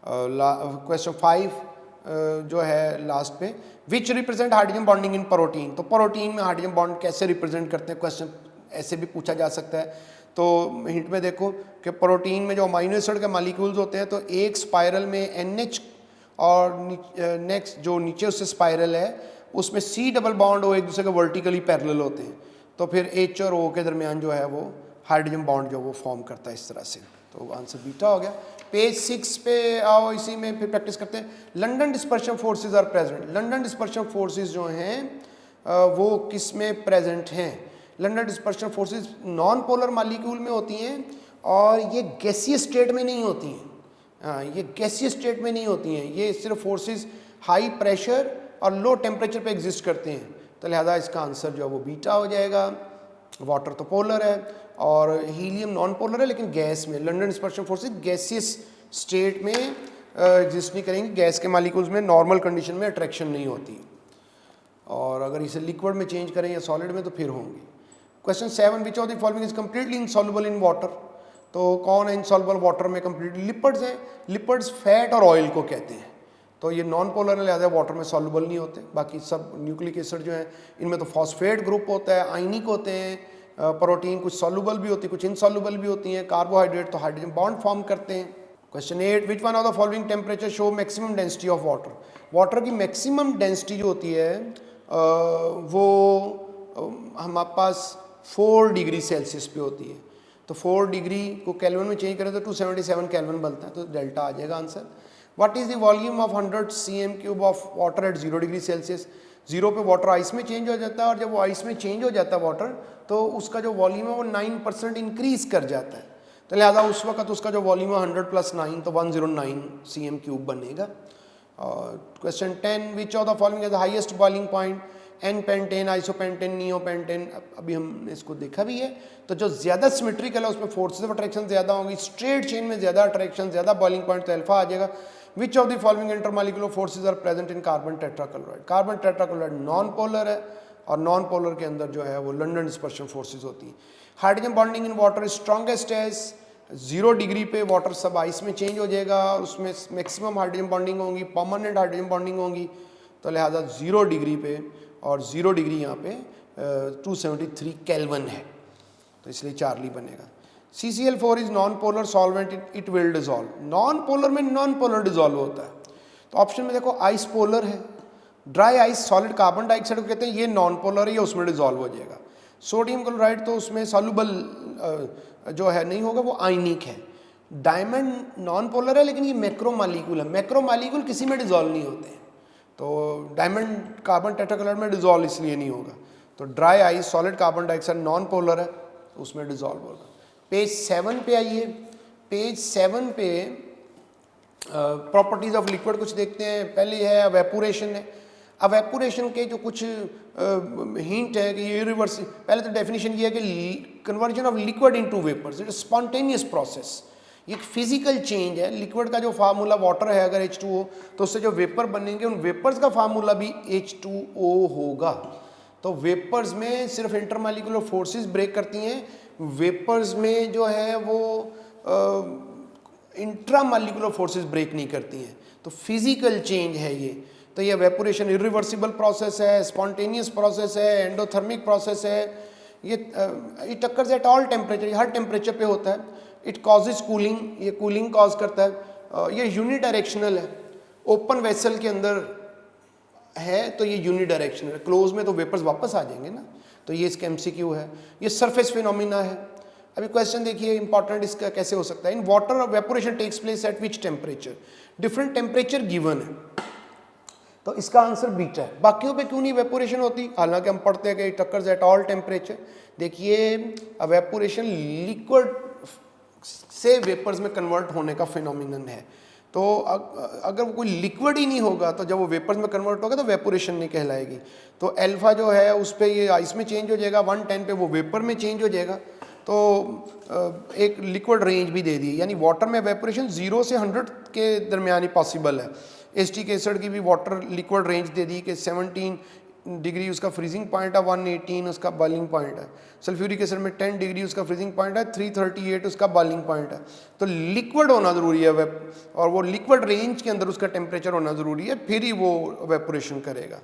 क्वेश्चन 5 जो है लास्ट पे, which represent hydrogen bonding in protein, तो प्रोटीन में हाइड्रोजन बॉन्ड कैसे रिप्रेजेंट करते हैं, क्वेश्चन ऐसे भी पूछा जा सकता है। तो हिंट में देखो कि प्रोटीन में जो अमाइनो एसिड के मालिक्यूल्स होते हैं तो एक स्पाइरल में NH और नेक्स्ट जो नीचे उससे स्पाइरल है उसमें C डबल बॉन्ड वो एक दूसरे के वर्टिकली पैरेलल होते हैं, तो फिर H और O के दरमियान जो है वो हाइड्रोजन बॉन्ड जो वो फॉर्म करता है इस तरह से। तो आंसर बीटा हो गया। पेज 6 पे आओ, इसी में फिर प्रैक्टिस करते हैं। London dispersion forces are present. London dispersion forces जो हैं वो किस में प्रेजेंट हैं? London dispersion forces non polar molecule में होती हैं और ये गैसियस स्टेट में नहीं होती हैं। हाँ, ये गैसियस स्टेट में नहीं होती हैं, ये सिर्फ फोर्सेस हाई प्रेशर और लो टेम्परेचर पे एग्जिस्ट करते हैं। तो लिहाजा इसका आंसर जो है वो बीटा हो जाएगा। वाटर तो पोलर है और हीलियम नॉन पोलर है, लेकिन गैस में London dispersion forces gaseous state में एग्जिस्ट नहीं करेंगे। गैस के मालिक्यूल्स में नॉर्मल कंडीशन में अट्रैक्शन नहीं होती, और अगर इसे लिक्विड में चेंज करें या सॉलिड में तो फिर होंगी। Question 7, which of the following is completely insoluble in water? तो कौन है इनसॉल्युबल वाटर में कम्प्लीटली? लिपिड्स हैं। लिपिड्स फैट और ऑयल को कहते हैं। तो ये नॉन पोलर है, लिहाजा वाटर में सॉल्युबल नहीं होते। बाकी सब न्यूक्लिक एसिड जो है इनमें तो फॉस्फेट ग्रुप होता है, आयनिक होते हैं। प्रोटीन कुछ सॉल्युबल भी होती है, कुछ इनसॉल्युबल भी होती हैं। कार्बोहाइड्रेट तो हाइड्रोजन बॉन्ड फॉर्म करते हैं। Question 8, which one of the following temperature show maximum density of water? Water की मैक्सिमम डेंसिटी जो होती है वो हमारे पास 4 डिग्री सेल्सियस पे होती है। तो 4 डिग्री को केल्विन में चेंज करें तो 277 केल्विन बनता है, तो डेल्टा आ जाएगा answer. What is the volume of 100 cm³ of water at 0 degree Celsius? 0 पे वाटर आइस में चेंज हो जाता है, और जब वो आइस में चेंज हो जाता है वाटर, तो उसका जो वॉल्यूम है वो 9% इंक्रीज कर जाता है। तो लिहाजा उस वक्त उसका जो वॉल्यूम है 100 + 9 तो 109 cm³ बनेगा। Question 10, which of the following is the highest boiling point? N pentane, isopentane, neopentane, अभी हमने इसको देखा भी है। तो जो ज़्यादा सिमेट्रिकल है उसमें फोर्सेस ऑफ अट्रैक्शन ज़्यादा होंगी, स्ट्रेट चेन में ज़्यादा अट्रैक्शन, ज़्यादा बॉइलिंग पॉइंट, तो अल्फा आ जाएगा। Which of the following intermolecular forces are present in carbon tetrachloride? Carbon tetrachloride non polar है, और नॉन पोलर के अंदर जो है वो लंदन डिस्पर्शन फोर्सेस होती हैं। Hydrogen bonding in water strongest है। 0 डिग्री पे वाटर सब आइस में चेंज हो जाएगा और उसमें मैक्सिमम हाइड्रोजन बॉन्डिंग होंगी, परमानेंट हाइड्रोजन बॉन्डिंग होंगी। तो लिहाजा 0 डिग्री पे, और 0 डिग्री यहाँ पे 273 केल्विन है, तो इसलिए चार्ली बनेगा। CCl4 is non polar solvent, it will dissolve. Non polar में नॉन पोलर डिजॉल्व होता है। तो ऑप्शन में देखो आइस पोलर है, dry ice solid carbon dioxide को कहते हैं, ये नॉन पोलर है, ये उसमें डिजॉल्व हो जाएगा। सोडियम क्लोराइड तो उसमें सॉल्युबल जो है नहीं होगा, वो आयनिक है। डायमंड नॉन पोलर है, लेकिन ये मैक्रो मालिक्यूल है। मैक्रो मालिक्यूल किसी में डिजॉल्व नहीं होते हैं, तो डायमंड कार्बन टेट्राक्लोराइड में डिजॉल्व इसलिए नहीं होगा। तो dry ice solid carbon dioxide non polar है, तो उसमें डिजॉल्व होगा। पेज 7 पे आइए। पेज 7 पे प्रॉपर्टीज ऑफ लिक्विड कुछ देखते हैं। पहले है एवेपोरेशन है। एवेपोरेशन के जो कुछ हिंट है कि ये रिवर्स, पहले तो डेफिनेशन ये है कि conversion of liquid into vapours, it spontaneous process. ये एक फिजिकल चेंज है। लिक्विड का जो फार्मूला वाटर है अगर H2O, तो उससे जो वेपर बनेंगे उन वेपर्स का फार्मूला भी H2O होगा। तो वेपर्स में सिर्फ इंटरमॉलिक्यूलर फोर्सेस ब्रेक करती हैं, वेपर्स में जो है वो इंट्रामॉलिक्यूलर फोर्सेस ब्रेक नहीं करती हैं। तो फिजिकल चेंज है ये। तो ये एवेपोरेशन इरिवर्सिबल प्रोसेस है, स्पॉन्टेनियस प्रोसेस है, एंडोथर्मिक प्रोसेस है। ये it occurs at all temperature, her temperature पे होता है। इट कॉजेज कूलिंग, ये कूलिंग कॉज करता है। ये यूनिडायरेक्शनल है। ओपन वेसल के अंदर है तो ये यूनिडायरेक्शनल है, क्लोज में तो वेपर्स वापस आ जाएंगे ना। तो ये इसका MCQ है। ये सरफेस फिनोमिना है। अभी क्वेश्चन देखिए इंपॉर्टेंट, इसका कैसे हो सकता है। In water evaporation takes place at which temperature? Different temperature given है, तो इसका आंसर बीटा है। बाकियों पे क्यों नहीं वेपोरेशन होती? हालांकि हम पढ़ते हैं कि it occurs at all temperature. देखिए वेपोरेशन लिक्विड से वेपर्स में कन्वर्ट होने का फिनोमिनन है। तो अगर वो कोई लिक्विड ही नहीं होगा तो जब वो वेपर्स में कन्वर्ट होगा तो वेपोरेशन नहीं कहलाएगी। तो अल्फा जो है उस पर ये आइस में चेंज हो जाएगा, 110 पे वो वेपर में चेंज हो जाएगा। तो एक लिक्विड रेंज भी दे दी, यानी वाटर में वेपोरेशन 0 से 100 के दरमियान ही पॉसिबल है। एसिटिक एसिड की भी वाटर लिक्विड रेंज दे दी कि 17 डिग्री उसका फ्रीजिंग पॉइंट है, 118 उसका बॉइलिंग पॉइंट है। सल्फ्यूरिक एसिड में 10 डिग्री उसका फ्रीजिंग पॉइंट है, 338 उसका बॉइलिंग पॉइंट है। तो लिक्विड होना ज़रूरी है और वो लिक्विड रेंज के अंदर उसका टेम्परेचर होना ज़रूरी है, फिर ही वो वेपोरेशन करेगा।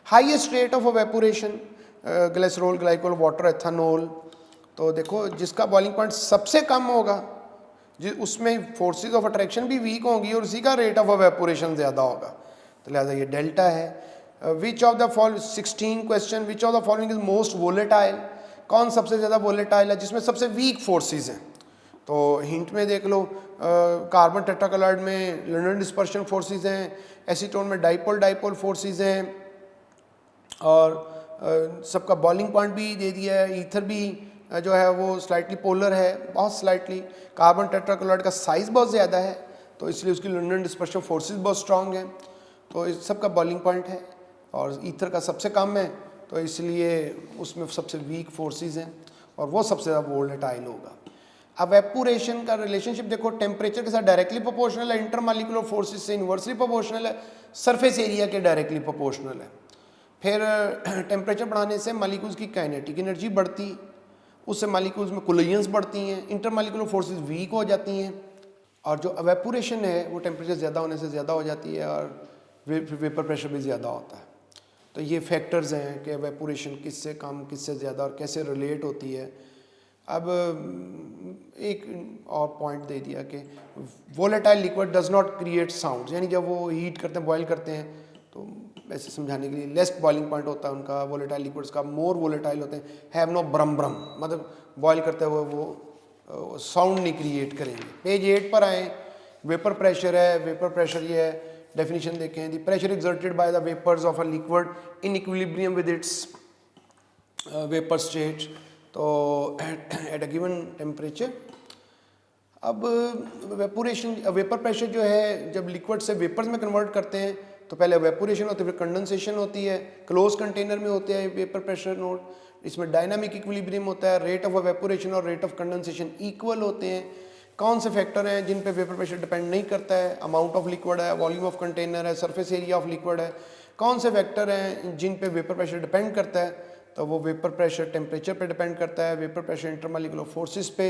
Highest rate of evaporation glycerol, glycol, water, ethanol, तो देखो जिसका बॉइलिंग पॉइंट सबसे कम होगा उसमें फोर्सेस ऑफ अट्रैक्शन भी वीक होंगी और उसी का रेट ऑफ एवेपोरेशन ज़्यादा होगा, तो लिहाजा ये डेल्टा है। विच of the following 16 question, which of the following is most volatile, कौन सबसे ज़्यादा वोलेटाइल है जिसमें सबसे वीक फोर्सेस हैं। तो हिंट में देख लो, कार्बन टेट्राक्लोराइड में लंडन डिस्पर्शन फोर्सेस हैं, एसीटोन में डाइपोल डाइपोल फोर्सेस हैं, और सबका बॉइलिंग पॉइंट भी दे दिया है। ईथर भी जो है वो स्लाइटली पोलर है, बहुत स्लाइटली। कार्बन टेट्राक्लोराइड का साइज़ बहुत ज़्यादा है तो इसलिए उसकी लंडन डिस्पर्शन फोर्सेस बहुत स्ट्रांग हैं, तो इस सब का बॉइलिंग पॉइंट है। और ईथर का सबसे कम है तो इसलिए उसमें सबसे वीक फोर्सेस हैं और वो सबसे ज़्यादा वोलेटाइल होगा। एवेपोरेशन का रिलेशनशिप देखो, टेम्परेचर के साथ डायरेक्टली प्रोपोर्शनल है, इंटरमॉलिक्यूलर फोर्सेस से इन्वर्सली प्रोपोर्शनल है, सरफेस एरिया के डायरेक्टली प्रोपोर्शनल है। फिर टेम्परेचर बढ़ाने से मॉलिक्यूल्स की काइनेटिक एनर्जी बढ़ती, उससे मॉलिक्यूल्स में कोलिजन्स बढ़ती हैं, इंटरमॉलिक्यूलर फोर्सेस वीक हो जाती हैं, और जो एवेपोरेशन है वो टेम्परेचर ज़्यादा होने से ज़्यादा हो जाती है और वेपर प्रेशर भी ज़्यादा होता है। तो ये फैक्टर्स हैं कि एवेपोरेशन किससे कम किससे ज़्यादा और कैसे रिलेट होती है। अब एक और पॉइंट दे दिया कि volatile liquid does not create sound, यानी जब वो हीट करते हैं, बॉयल करते हैं, तो ऐसे समझाने के लिए लेस बॉइलिंग पॉइंट होता है उनका वोलेटाइल लिक्विड्स का, मोर वोलेटाइल होते हैं, हैव नो ब्रम ब्रम, मतलब बॉयल करते हुए वो साउंड नहीं क्रिएट करेंगे। पेज 8 पर आए, वेपर प्रेशर है। वेपर प्रेशर ये है, डेफिनेशन देखें, the pressure exerted by the vapours of a liquid in equilibrium with its vapour state, तो एट अ गिवन टेम्परेचर। अब वेपोरेशन, वेपर प्रेशर जो है जब लिक्विड से वेपर्स में कन्वर्ट करते हैं तो पहले वेपोरेशन होती है, फिर कंडेंसेशन होती है। क्लोज कंटेनर में होते हैं वेपर प्रेशर नोट, इसमें डायनामिक इक्विलिब्रियम होता है, रेट ऑफ वेपोरेशन और रेट ऑफ कंडेंसेशन इक्वल होते हैं। कौन से फैक्टर हैं जिन पे वेपर प्रेशर डिपेंड नहीं करता है? अमाउंट ऑफ लिक्विड है, वॉल्यूम ऑफ कंटेनर है, सरफेस एरिया ऑफ लिक्विड है। कौन से फैक्टर हैं जिन पे वेपर प्रेशर डिपेंड करता है? तो वो वेपर प्रेशर टेम्परेचर पे डिपेंड करता है, वेपर प्रेशर इंटरमॉलिक्यूलर फोर्सेस पे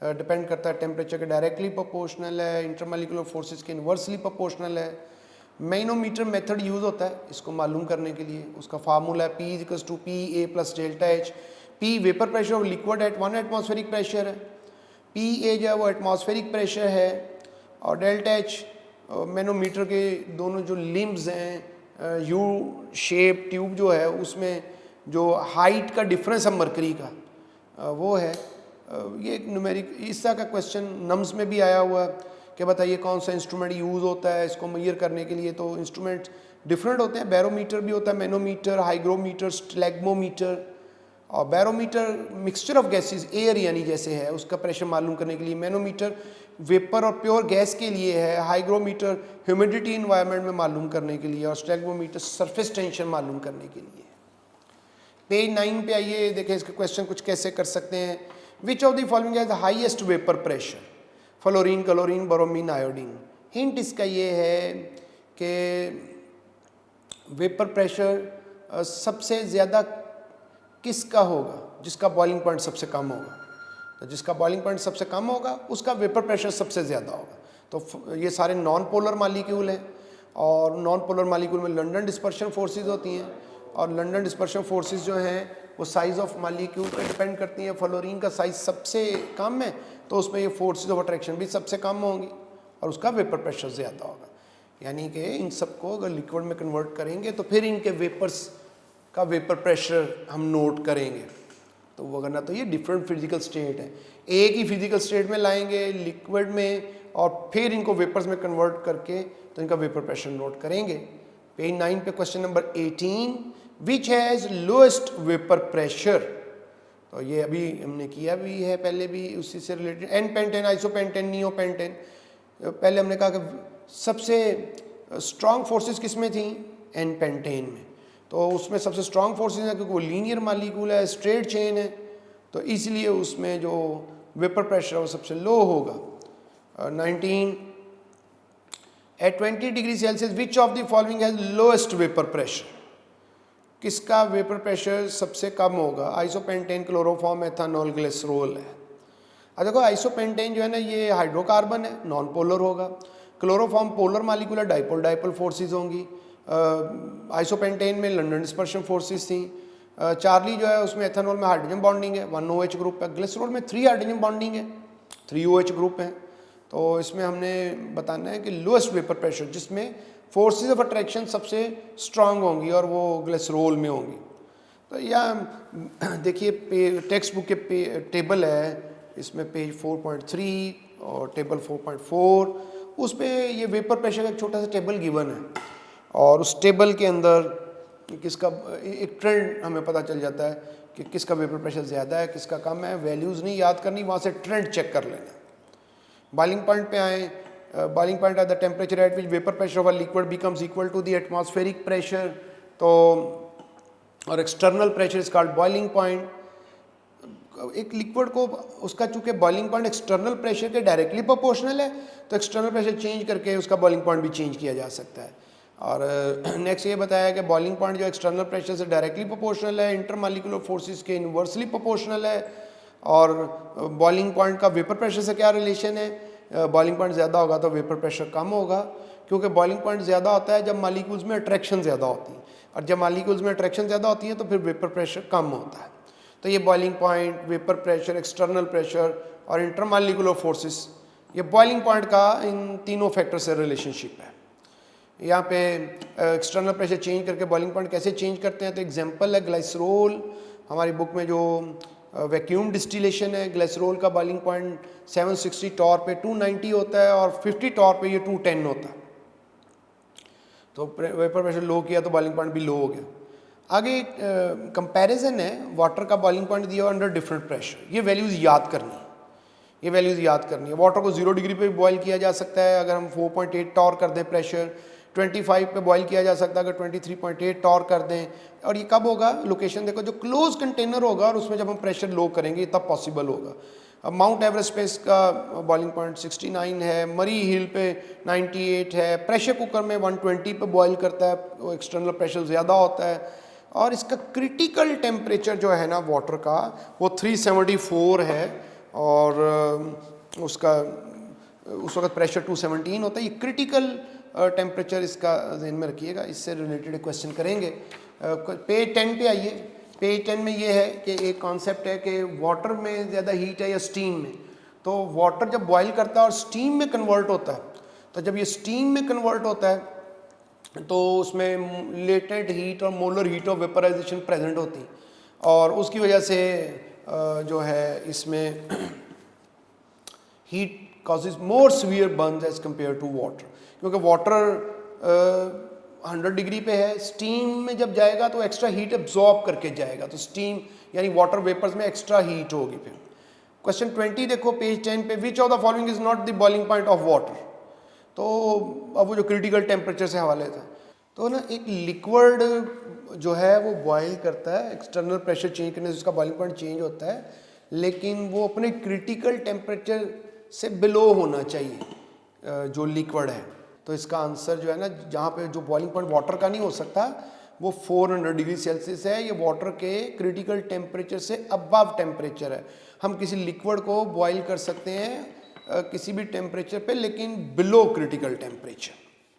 डिपेंड करता है, टेम्परेचर के डायरेक्टली प्रोपोर्शनल है, इंटरमॉलिक्यूलर फोर्सेस के इन्वर्सली प्रोपोर्शनल है। मैनोमीटर मेथड यूज़ होता है इसको मालूम करने के लिए, उसका फार्मूला है P=PA+ΔH। P vapour pressure of liquid at 1 atmospheric pressure है, PA जो है वो एटमॉस्फेरिक प्रेशर है, और ΔH मैनोमीटर के दोनों जो लिम्ब्स हैं, यू शेप ट्यूब जो है उसमें जो हाइट का डिफरेंस है मरकरी का वो है। ये एक न्यूमेरिक इस तरह का क्वेश्चन नम्स में भी आया हुआ है कि बताइए कौन सा इंस्ट्रूमेंट यूज़ होता है इसको मेजर करने के लिए। तो इंस्ट्रूमेंट डिफरेंट होते हैं, बैरोमीटर भी होता है, मैनोमीटर, हाइग्रोमीटर, स्टैग्मोमीटर। और barometer mixture of gases, air यानी जैसे है उसका प्रेशर मालूम करने के लिए, मैनोमीटर वेपर और प्योर गैस के लिए है, हाइग्रोमीटर ह्यूमिडिटी इन्वायरमेंट में मालूम करने के लिए, और स्टैग्मोमीटर सरफेस टेंशन मालूम करने के लिए। पेज 9 पे आइए, देखें इसके क्वेश्चन कुछ कैसे कर सकते हैं। विच of the following has the highest vapour pressure? Fluorine, chlorine, bromine, iodine. Hint इसका ये है कि वेपर प्रेशर सबसे ज़्यादा किसका होगा? जिसका बॉइलिंग पॉइंट सबसे कम होगा। तो जिसका बॉइलिंग पॉइंट सबसे कम होगा उसका वेपर प्रेशर सबसे ज़्यादा होगा। तो ये सारे नॉन पोलर मॉलिक्यूल हैं, और नॉन पोलर मॉलिक्यूल में लंडन डिस्पर्शन फोर्सेस होती हैं, और लंडन डिस्पर्शन फोर्सेस जो हैं वो साइज़ ऑफ मॉलिक्यूल पे डिपेंड करती हैं। फ्लोरीन का साइज़ सबसे कम है तो उसमें ये फोर्सेस ऑफ अट्रैक्शन भी सबसे कम होंगी और उसका वेपर प्रेशर ज़्यादा होगा। यानी कि इन सबको अगर लिक्विड में कन्वर्ट करेंगे तो फिर इनके वेपर्स का वेपर प्रेशर हम नोट करेंगे। तो वो करना, तो ये डिफरेंट फिजिकल स्टेट है, एक ही फिजिकल स्टेट में लाएंगे लिक्विड में और फिर इनको वेपर्स में कन्वर्ट करके तो इनका वेपर प्रेशर नोट करेंगे। पेज 9 पे question number 18, which has lowest vapour pressure? तो ये अभी हमने किया भी है, पहले भी उसी से related, n pentane, isopentane, neopentane. पहले हमने कहा कि सबसे स्ट्रॉन्ग फोर्सेस किस में थी? एन पेंटेन में। तो उसमें सबसे स्ट्रॉन्ग फोर्सेस है क्योंकि वो लीनियर मॉलिक्यूल है, स्ट्रेट चेन है, तो इसलिए उसमें जो वेपर प्रेशर है वो सबसे लो होगा। 19 at 20 degree celsius which of the following has lowest vapour pressure? किसका वेपर प्रेशर सबसे कम होगा? आइसोपेंटेन, क्लोरोफॉर्म, एथानॉल, ग्लिसरॉल है। अब देखो आइसोपेंटेन जो है ना ये हाइड्रोकार्बन है, नॉन पोलर होगा। क्लोरोफॉर्म पोलर मॉलिक्यूल है, डाइपोल डाइपोल फोर्सेस होंगी। आइसोपेंटेन में लंडन डिस्पर्शन फोर्सेस थी। चार्ली जो है उसमें एथेनॉल में हाइड्रोजन बॉन्डिंग है, 1 OH ग्रुप है। ग्लिसरॉल में 3 हाइड्रोजन बॉन्डिंग है, 3 OH ग्रुप है। तो इसमें हमने बताना है कि लोएस्ट वेपर प्रेशर जिसमें फोर्सेस ऑफ अट्रैक्शन सबसे स्ट्रांग होंगी और वो ग्लिसरॉल में होंगी। तो यह देखिए टेक्स्ट बुक के टेबल है, इसमें पेज 4.3 और टेबल 4.4, उस पे ये वेपर प्रेशर का एक छोटा सा टेबल गिवन है और उस टेबल के अंदर किसका एक ट्रेंड हमें पता चल जाता है कि किसका वेपर प्रेशर ज़्यादा है किसका कम है। वैल्यूज़ नहीं याद करनी, वहाँ से ट्रेंड चेक कर लेना। बॉइलिंग पॉइंट पे आए, boiling point at the temperature at which vapour pressure of a liquid becomes equal to the atmospheric pressure. तो और external pressure is called boiling point. एक लिक्विड को उसका चूंकि बॉइलिंग पॉइंट एक्सटर्नल प्रेशर के डायरेक्टली प्रोपोर्शनल है तो एक्सटर्नल प्रेशर चेंज करके उसका बॉइलिंग पॉइंट भी चेंज किया जा सकता है। और नेक्स्ट ये बताया कि बॉइलिंग पॉइंट जो एक्सटर्नल प्रेशर से डायरेक्टली प्रोपोर्शनल है, इंटरमॉलिक्यूलर फोर्सेस के इन्वर्सली प्रोपोर्शनल है। और बॉइलिंग पॉइंट का वेपर प्रेशर से क्या रिलेशन है, बॉइलिंग पॉइंट ज़्यादा होगा तो वेपर प्रेशर कम होगा, क्योंकि बॉइलिंग पॉइंट ज़्यादा होता है जब मॉलिक्यूल्स में अट्रैक्शन ज़्यादा होती है, और जब मॉलिक्यूल्स में अट्रैक्शन ज़्यादा होती है तो फिर वेपर प्रेशर कम होता है। तो ये boiling point, vapour pressure, external pressure और इंटरमॉलिक्यूलर फोर्सेस, ये बॉइलिंग पॉइंट का इन तीनों फैक्टर से रिलेशनशिप है। यहाँ पे एक्सटर्नल प्रेशर चेंज करके बॉइलिंग पॉइंट कैसे चेंज करते हैं, तो एग्जांपल है ग्लाइसरॉल। हमारी बुक में जो वैक्यूम डिस्टिलेशन है, ग्लाइसरॉल का बॉइलिंग पॉइंट 760 टॉर पे 290 होता है और 50 टॉर पे ये 210 होता है। तो वेपर प्रेशर लो किया तो बॉइलिंग पॉइंट भी लो हो गया। आगे कंपैरिजन है, वाटर का बॉइलिंग पॉइंट दिया अंडर डिफरेंट प्रेशर। ये वैल्यूज़ याद करनी है, ये वैल्यूज़ याद करनी है। वाटर को 0 डिग्री पे भी बॉयल किया जा सकता है अगर हम 4.8 टॉर कर दें प्रेशर, 25 पे बॉयल किया जा सकता है अगर 23.8 टॉर कर दें। और ये कब होगा, लोकेशन देखो, जो क्लोज कंटेनर होगा और उसमें जब हम प्रेशर लो करेंगे तब पॉसिबल होगा। अब माउंट एवरेस्ट पे इसका बॉइलिंग पॉइंट 69 है, मरी हिल पे 98 है, प्रेशर कुकर में 120 पे बॉयल करता है, वो एक्सटर्नल प्रेशर ज़्यादा होता है। और इसका क्रिटिकल टेम्परेचर जो है ना वाटर का वो 374 है और उसका उस वक्त प्रेशर 217 होता है। ये क्रिटिकल टेम्परेचर इसका ध्यान में रखिएगा, इससे रिलेटेड क्वेश्चन करेंगे। पेज 10 पे आइए। पेज 10 में ये है कि एक कॉन्सेप्ट है कि वाटर में ज़्यादा हीट है या स्टीम में। तो वाटर जब बॉयल करता है और स्टीम में कन्वर्ट होता है, तो जब ये स्टीम में कन्वर्ट होता है तो उसमें लेटेंट हीट और molar heat of vaporisation present होती है और उसकी वजह से जो है इसमें heat causes more severe burns as compare to water, क्योंकि वाटर 100 डिग्री पे है, स्टीम में जब जाएगा तो एक्स्ट्रा हीट एब्जॉर्ब करके जाएगा, तो स्टीम यानी वाटर वेपर्स में एक्स्ट्रा हीट होगी। फिर क्वेश्चन 20 देखो पेज 10 पे, विच of the following is not the boiling point of water. तो अब वो जो क्रिटिकल टेम्परेचर से हवाले था, तो ना एक लिक्विड जो है वो बॉयल करता है, एक्सटर्नल प्रेशर चेंज करने से उसका बॉइलिंग पॉइंट चेंज होता है, लेकिन वो अपने क्रिटिकल टेम्परेचर से बिलो होना चाहिए जो लिक्विड है। तो इसका आंसर जो है ना, जहाँ पे जो बॉइलिंग पॉइंट वाटर का नहीं हो सकता वो 400 डिग्री सेल्सियस है। ये वाटर के क्रिटिकल टेम्परेचर से अबव टेम्परेचर है। हम किसी लिक्विड को बॉयल कर सकते हैं किसी भी टेम्परेचर पे, लेकिन बिलो क्रिटिकल टेम्परेचर,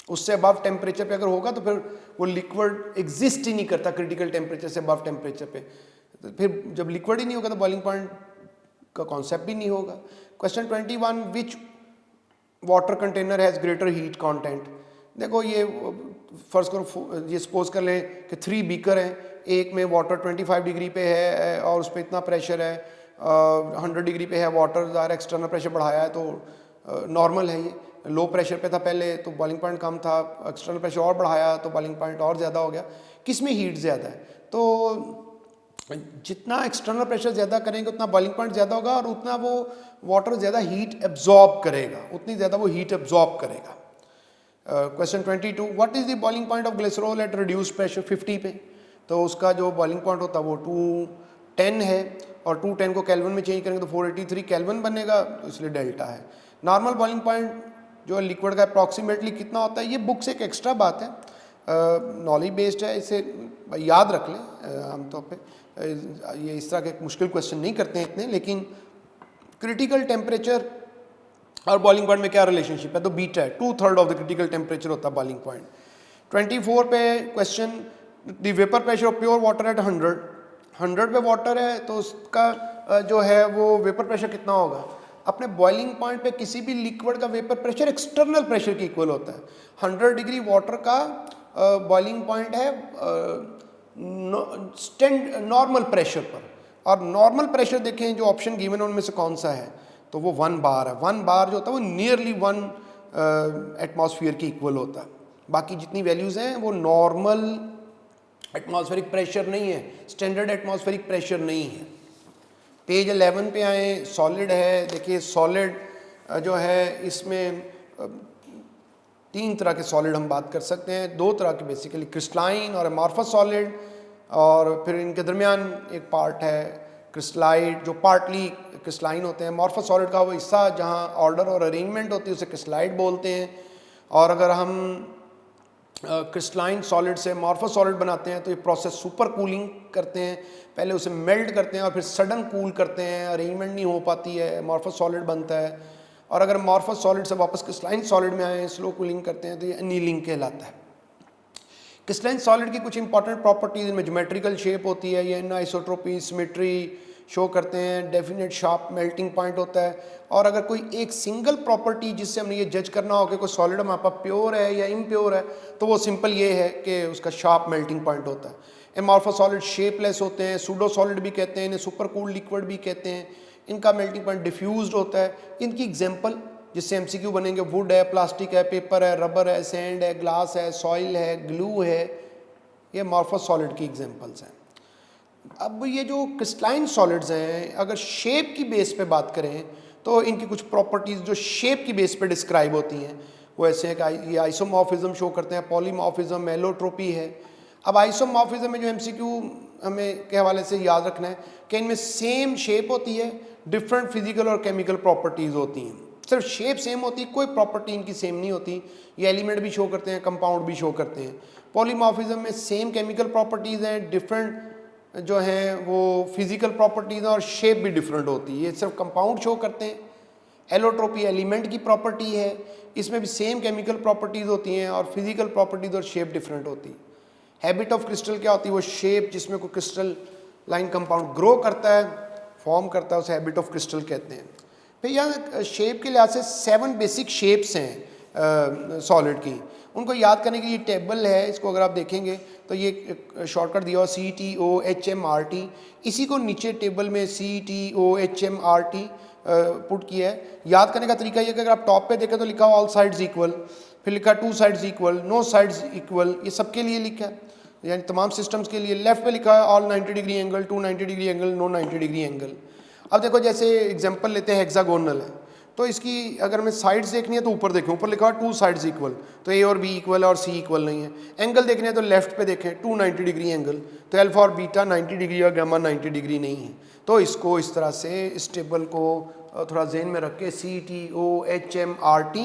उससे अबव टेम्परेचर पे अगर होगा तो फिर वो लिक्विड एग्जिस्ट ही नहीं करता क्रिटिकल टेम्परेचर से अबव टेम्परेचर पे। तो फिर जब लिक्विड ही नहीं होगा तो बॉइलिंग पॉइंट का कॉन्सेप्ट भी नहीं होगा। Question 21, which water container has greater heat content. देखो ये फर्स्ट करो, ये सपोज कर लें कि 3 बीकर हैं, एक में वाटर 25 डिग्री पे है और उस पर इतना प्रेशर है, 100 डिग्री पे है वाटर, ज़्यादा एक्सटर्नल प्रेशर बढ़ाया है तो नॉर्मल है। ये लो प्रेशर पे था पहले तो बॉइलिंग पॉइंट कम था, एक्सटर्नल प्रेशर और बढ़ाया तो बॉइलिंग पॉइंट और ज़्यादा हो गया। किस में हीट ज़्यादा है, तो जितना एक्सटर्नल प्रेशर ज़्यादा करेंगे उतना बॉइलिंग पॉइंट ज़्यादा होगा और उतना वो वाटर ज़्यादा हीट एब्जॉर्ब करेगा, उतनी ज़्यादा वो हीट एब्जॉर्ब करेगा। Question 22, what is the boiling point of glycerol at reduced pressure 50 पे। तो उसका जो बॉइलिंग पॉइंट होता है वो 210 है और 210 को केल्विन में चेंज करेंगे तो 483 केल्विन बनेगा, तो इसलिए डेल्टा है। नॉर्मल बॉइलिंग पॉइंट जो लिक्विड का अप्रॉक्सीमेटली कितना होता है, ये बुक से एक एक्स्ट्रा बात है, नॉलेज बेस्ड है, इसे याद रख लें। आमतौर पे ये इस तरह के मुश्किल क्वेश्चन नहीं करते हैं इतने, लेकिन क्रिटिकल टेम्परेचर और बॉइलिंग पॉइंट में क्या रिलेशनशिप है, तो बीटा है, 2/3 ऑफ द क्रिटिकल टेम्परेचर होता है बॉइलिंग पॉइंट। 24 पे question, the vapour pressure of pure water at 100 100 पे वाटर है तो उसका जो है वो वेपर प्रेशर कितना होगा, अपने बॉइलिंग पॉइंट पे किसी भी लिक्विड का वेपर प्रेशर एक्सटर्नल प्रेशर के इक्वल होता है। 100 डिग्री वाटर का बॉइलिंग पॉइंट है नॉर्मल प्रेशर पर, और नॉर्मल प्रेशर देखें जो ऑप्शन गिवन है उनमें से कौन सा है, तो वो 1 बार है। 1 बार जो होता है वो नियरली 1 एटमॉस्फेयर के इक्वल होता है। बाकी जितनी वैल्यूज़ हैं वो नॉर्मल एटमॉस्फेरिक प्रेशर नहीं है, स्टैंडर्ड एटमॉस्फेरिक प्रेशर नहीं है। पेज 11 पे आए, सॉलिड है। देखिए सॉलिड जो है इसमें 3 तरह के सॉलिड हम बात कर सकते हैं, 2 तरह के बेसिकली, क्रिस्टलाइन और एमॉर्फस सॉलिड, और फिर इनके दरमियान एक पार्ट है क्रिस्टलाइड जो पार्टली क्रिस्टलाइन होते हैं। एमॉर्फस सॉलिड का वो हिस्सा जहाँ ऑर्डर और अरेंजमेंट होती है उसे क्रिस्टलाइड बोलते हैं। और अगर हम क्रिस्टलाइन सॉलिड से एमॉर्फस सॉलिड बनाते हैं तो ये प्रोसेस सुपर कूलिंग करते हैं, पहले उसे मेल्ट करते हैं और फिर सडन कूल करते हैं, अरेंजमेंट नहीं हो पाती है, एमॉर्फस सॉलिड बनता है। और अगर एमॉर्फस सॉलिड से वापस क्रिस्टलाइन सॉलिड में आए, स्लो कूलिंग करते हैं तो ये एनीलिंग कहलाता है। क्रिस्टलाइन सॉलिड की कुछ इंपॉर्टेंट प्रॉपर्टीज, इनमें ज्योमेट्रिकल शेप होती है, ये एनिसोट्रोपी, सिमेट्री शो करते हैं, डेफिनेट शार्प मेल्टिंग पॉइंट होता है। और अगर कोई एक सिंगल प्रॉपर्टी जिससे हमने ये जज करना हो कि कोई सॉलिड हमारे पास प्योर है या इम्प्योर है, तो वो सिंपल ये है कि उसका शार्प मेल्टिंग पॉइंट होता है। एमॉर्फस सॉलिड शेपलेस होते हैं, सूडो सॉलिड भी कहते हैं इन्हें, सुपर कूल्ड लिक्विड भी कहते हैं, इनका मेल्टिंग पॉइंट डिफ्यूज्ड होता है। इनकी एग्जांपल जिससे एमसीक्यू बनेंगे, वुड है, प्लास्टिक है, पेपर है, रबर है, सैंड है, ग्लास है, सॉइल है, ग्लू है, ये एमॉर्फस सॉलिड की एग्जांपल्स हैं। अब ये जो क्रिस्टलाइन सॉलिड्स हैं, अगर शेप की बेस पे बात करें तो इनकी कुछ प्रॉपर्टीज़ जो शेप की बेस पे डिस्क्राइब होती हैं वो ऐसे हैं कि ये आइसोमॉर्फिज्म शो करते हैं, पॉलीमॉर्फिज्म, एलोट्रोपी है। अब आइसोमॉर्फिज्म में जो एमसीक्यू हमें के हवाले से याद रखना है कि इनमें सेम शेप होती है, डिफरेंट फिजिकल और केमिकल प्रॉपर्टीज़ होती हैं। सिर्फ शेप सेम होती है, कोई प्रॉपर्टी इनकी सेम नहीं होती। ये एलिमेंट भी शो करते हैं, कंपाउंड भी शो करते हैं। पॉलीमॉर्फिज्म में सेम केमिकल प्रॉपर्टीज़ हैं, डिफरेंट जो हैं वो फिजिकल प्रॉपर्टीज़ हैं और शेप भी डिफरेंट होती है, ये सिर्फ कंपाउंड शो करते हैं। एलोट्रोपी एलिमेंट की प्रॉपर्टी है, इसमें भी सेम केमिकल प्रॉपर्टीज़ होती हैं और फिजिकल प्रॉपर्टीज़ और शेप डिफरेंट होती है। हैबिट ऑफ क्रिस्टल क्या होती है, वो शेप जिसमें कोई क्रिस्टल लाइन कंपाउंड ग्रो करता है, फॉर्म करता है, उसे हैबिट ऑफ क्रिस्टल कहते हैं। फिर यहाँ शेप के लिहाज से 7 बेसिक शेप्स हैं सॉलिड की, उनको याद करने के लिए टेबल है, इसको अगर आप देखेंगे तो ये शॉर्टकट दिया हुआ CTOHMRT, इसी को नीचे टेबल में CTOHMRT पुट किया है। याद करने का तरीका ये कि अगर आप टॉप पे देखें तो लिखा हुआ ऑल साइड्स इक्वल, फिर लिखा 2 sides equal, no sides equal, ये सबके लिए लिखा है, यानी तमाम सिस्टम्स के लिए। लेफ्ट पे लिखा है all 90 degree angle, 290 degree angle, no 90 degree angle. अब देखो जैसे एग्जांपल लेते हैं, हेक्सागोनल है तो इसकी अगर हमें साइड्स देखनी है तो ऊपर देखें, ऊपर लिखा है 2 साइड्स इक्वल, तो ए और बी इक्वल है और सी इक्वल नहीं है। एंगल देखने है तो लेफ्ट पे देखें 290 डिग्री एंगल, तो अल्फा और बीटा 90 डिग्री और गामा 90 डिग्री नहीं है। तो इसको इस तरह से इस टेबल को थोड़ा जेहन में रख के CTOHMRT,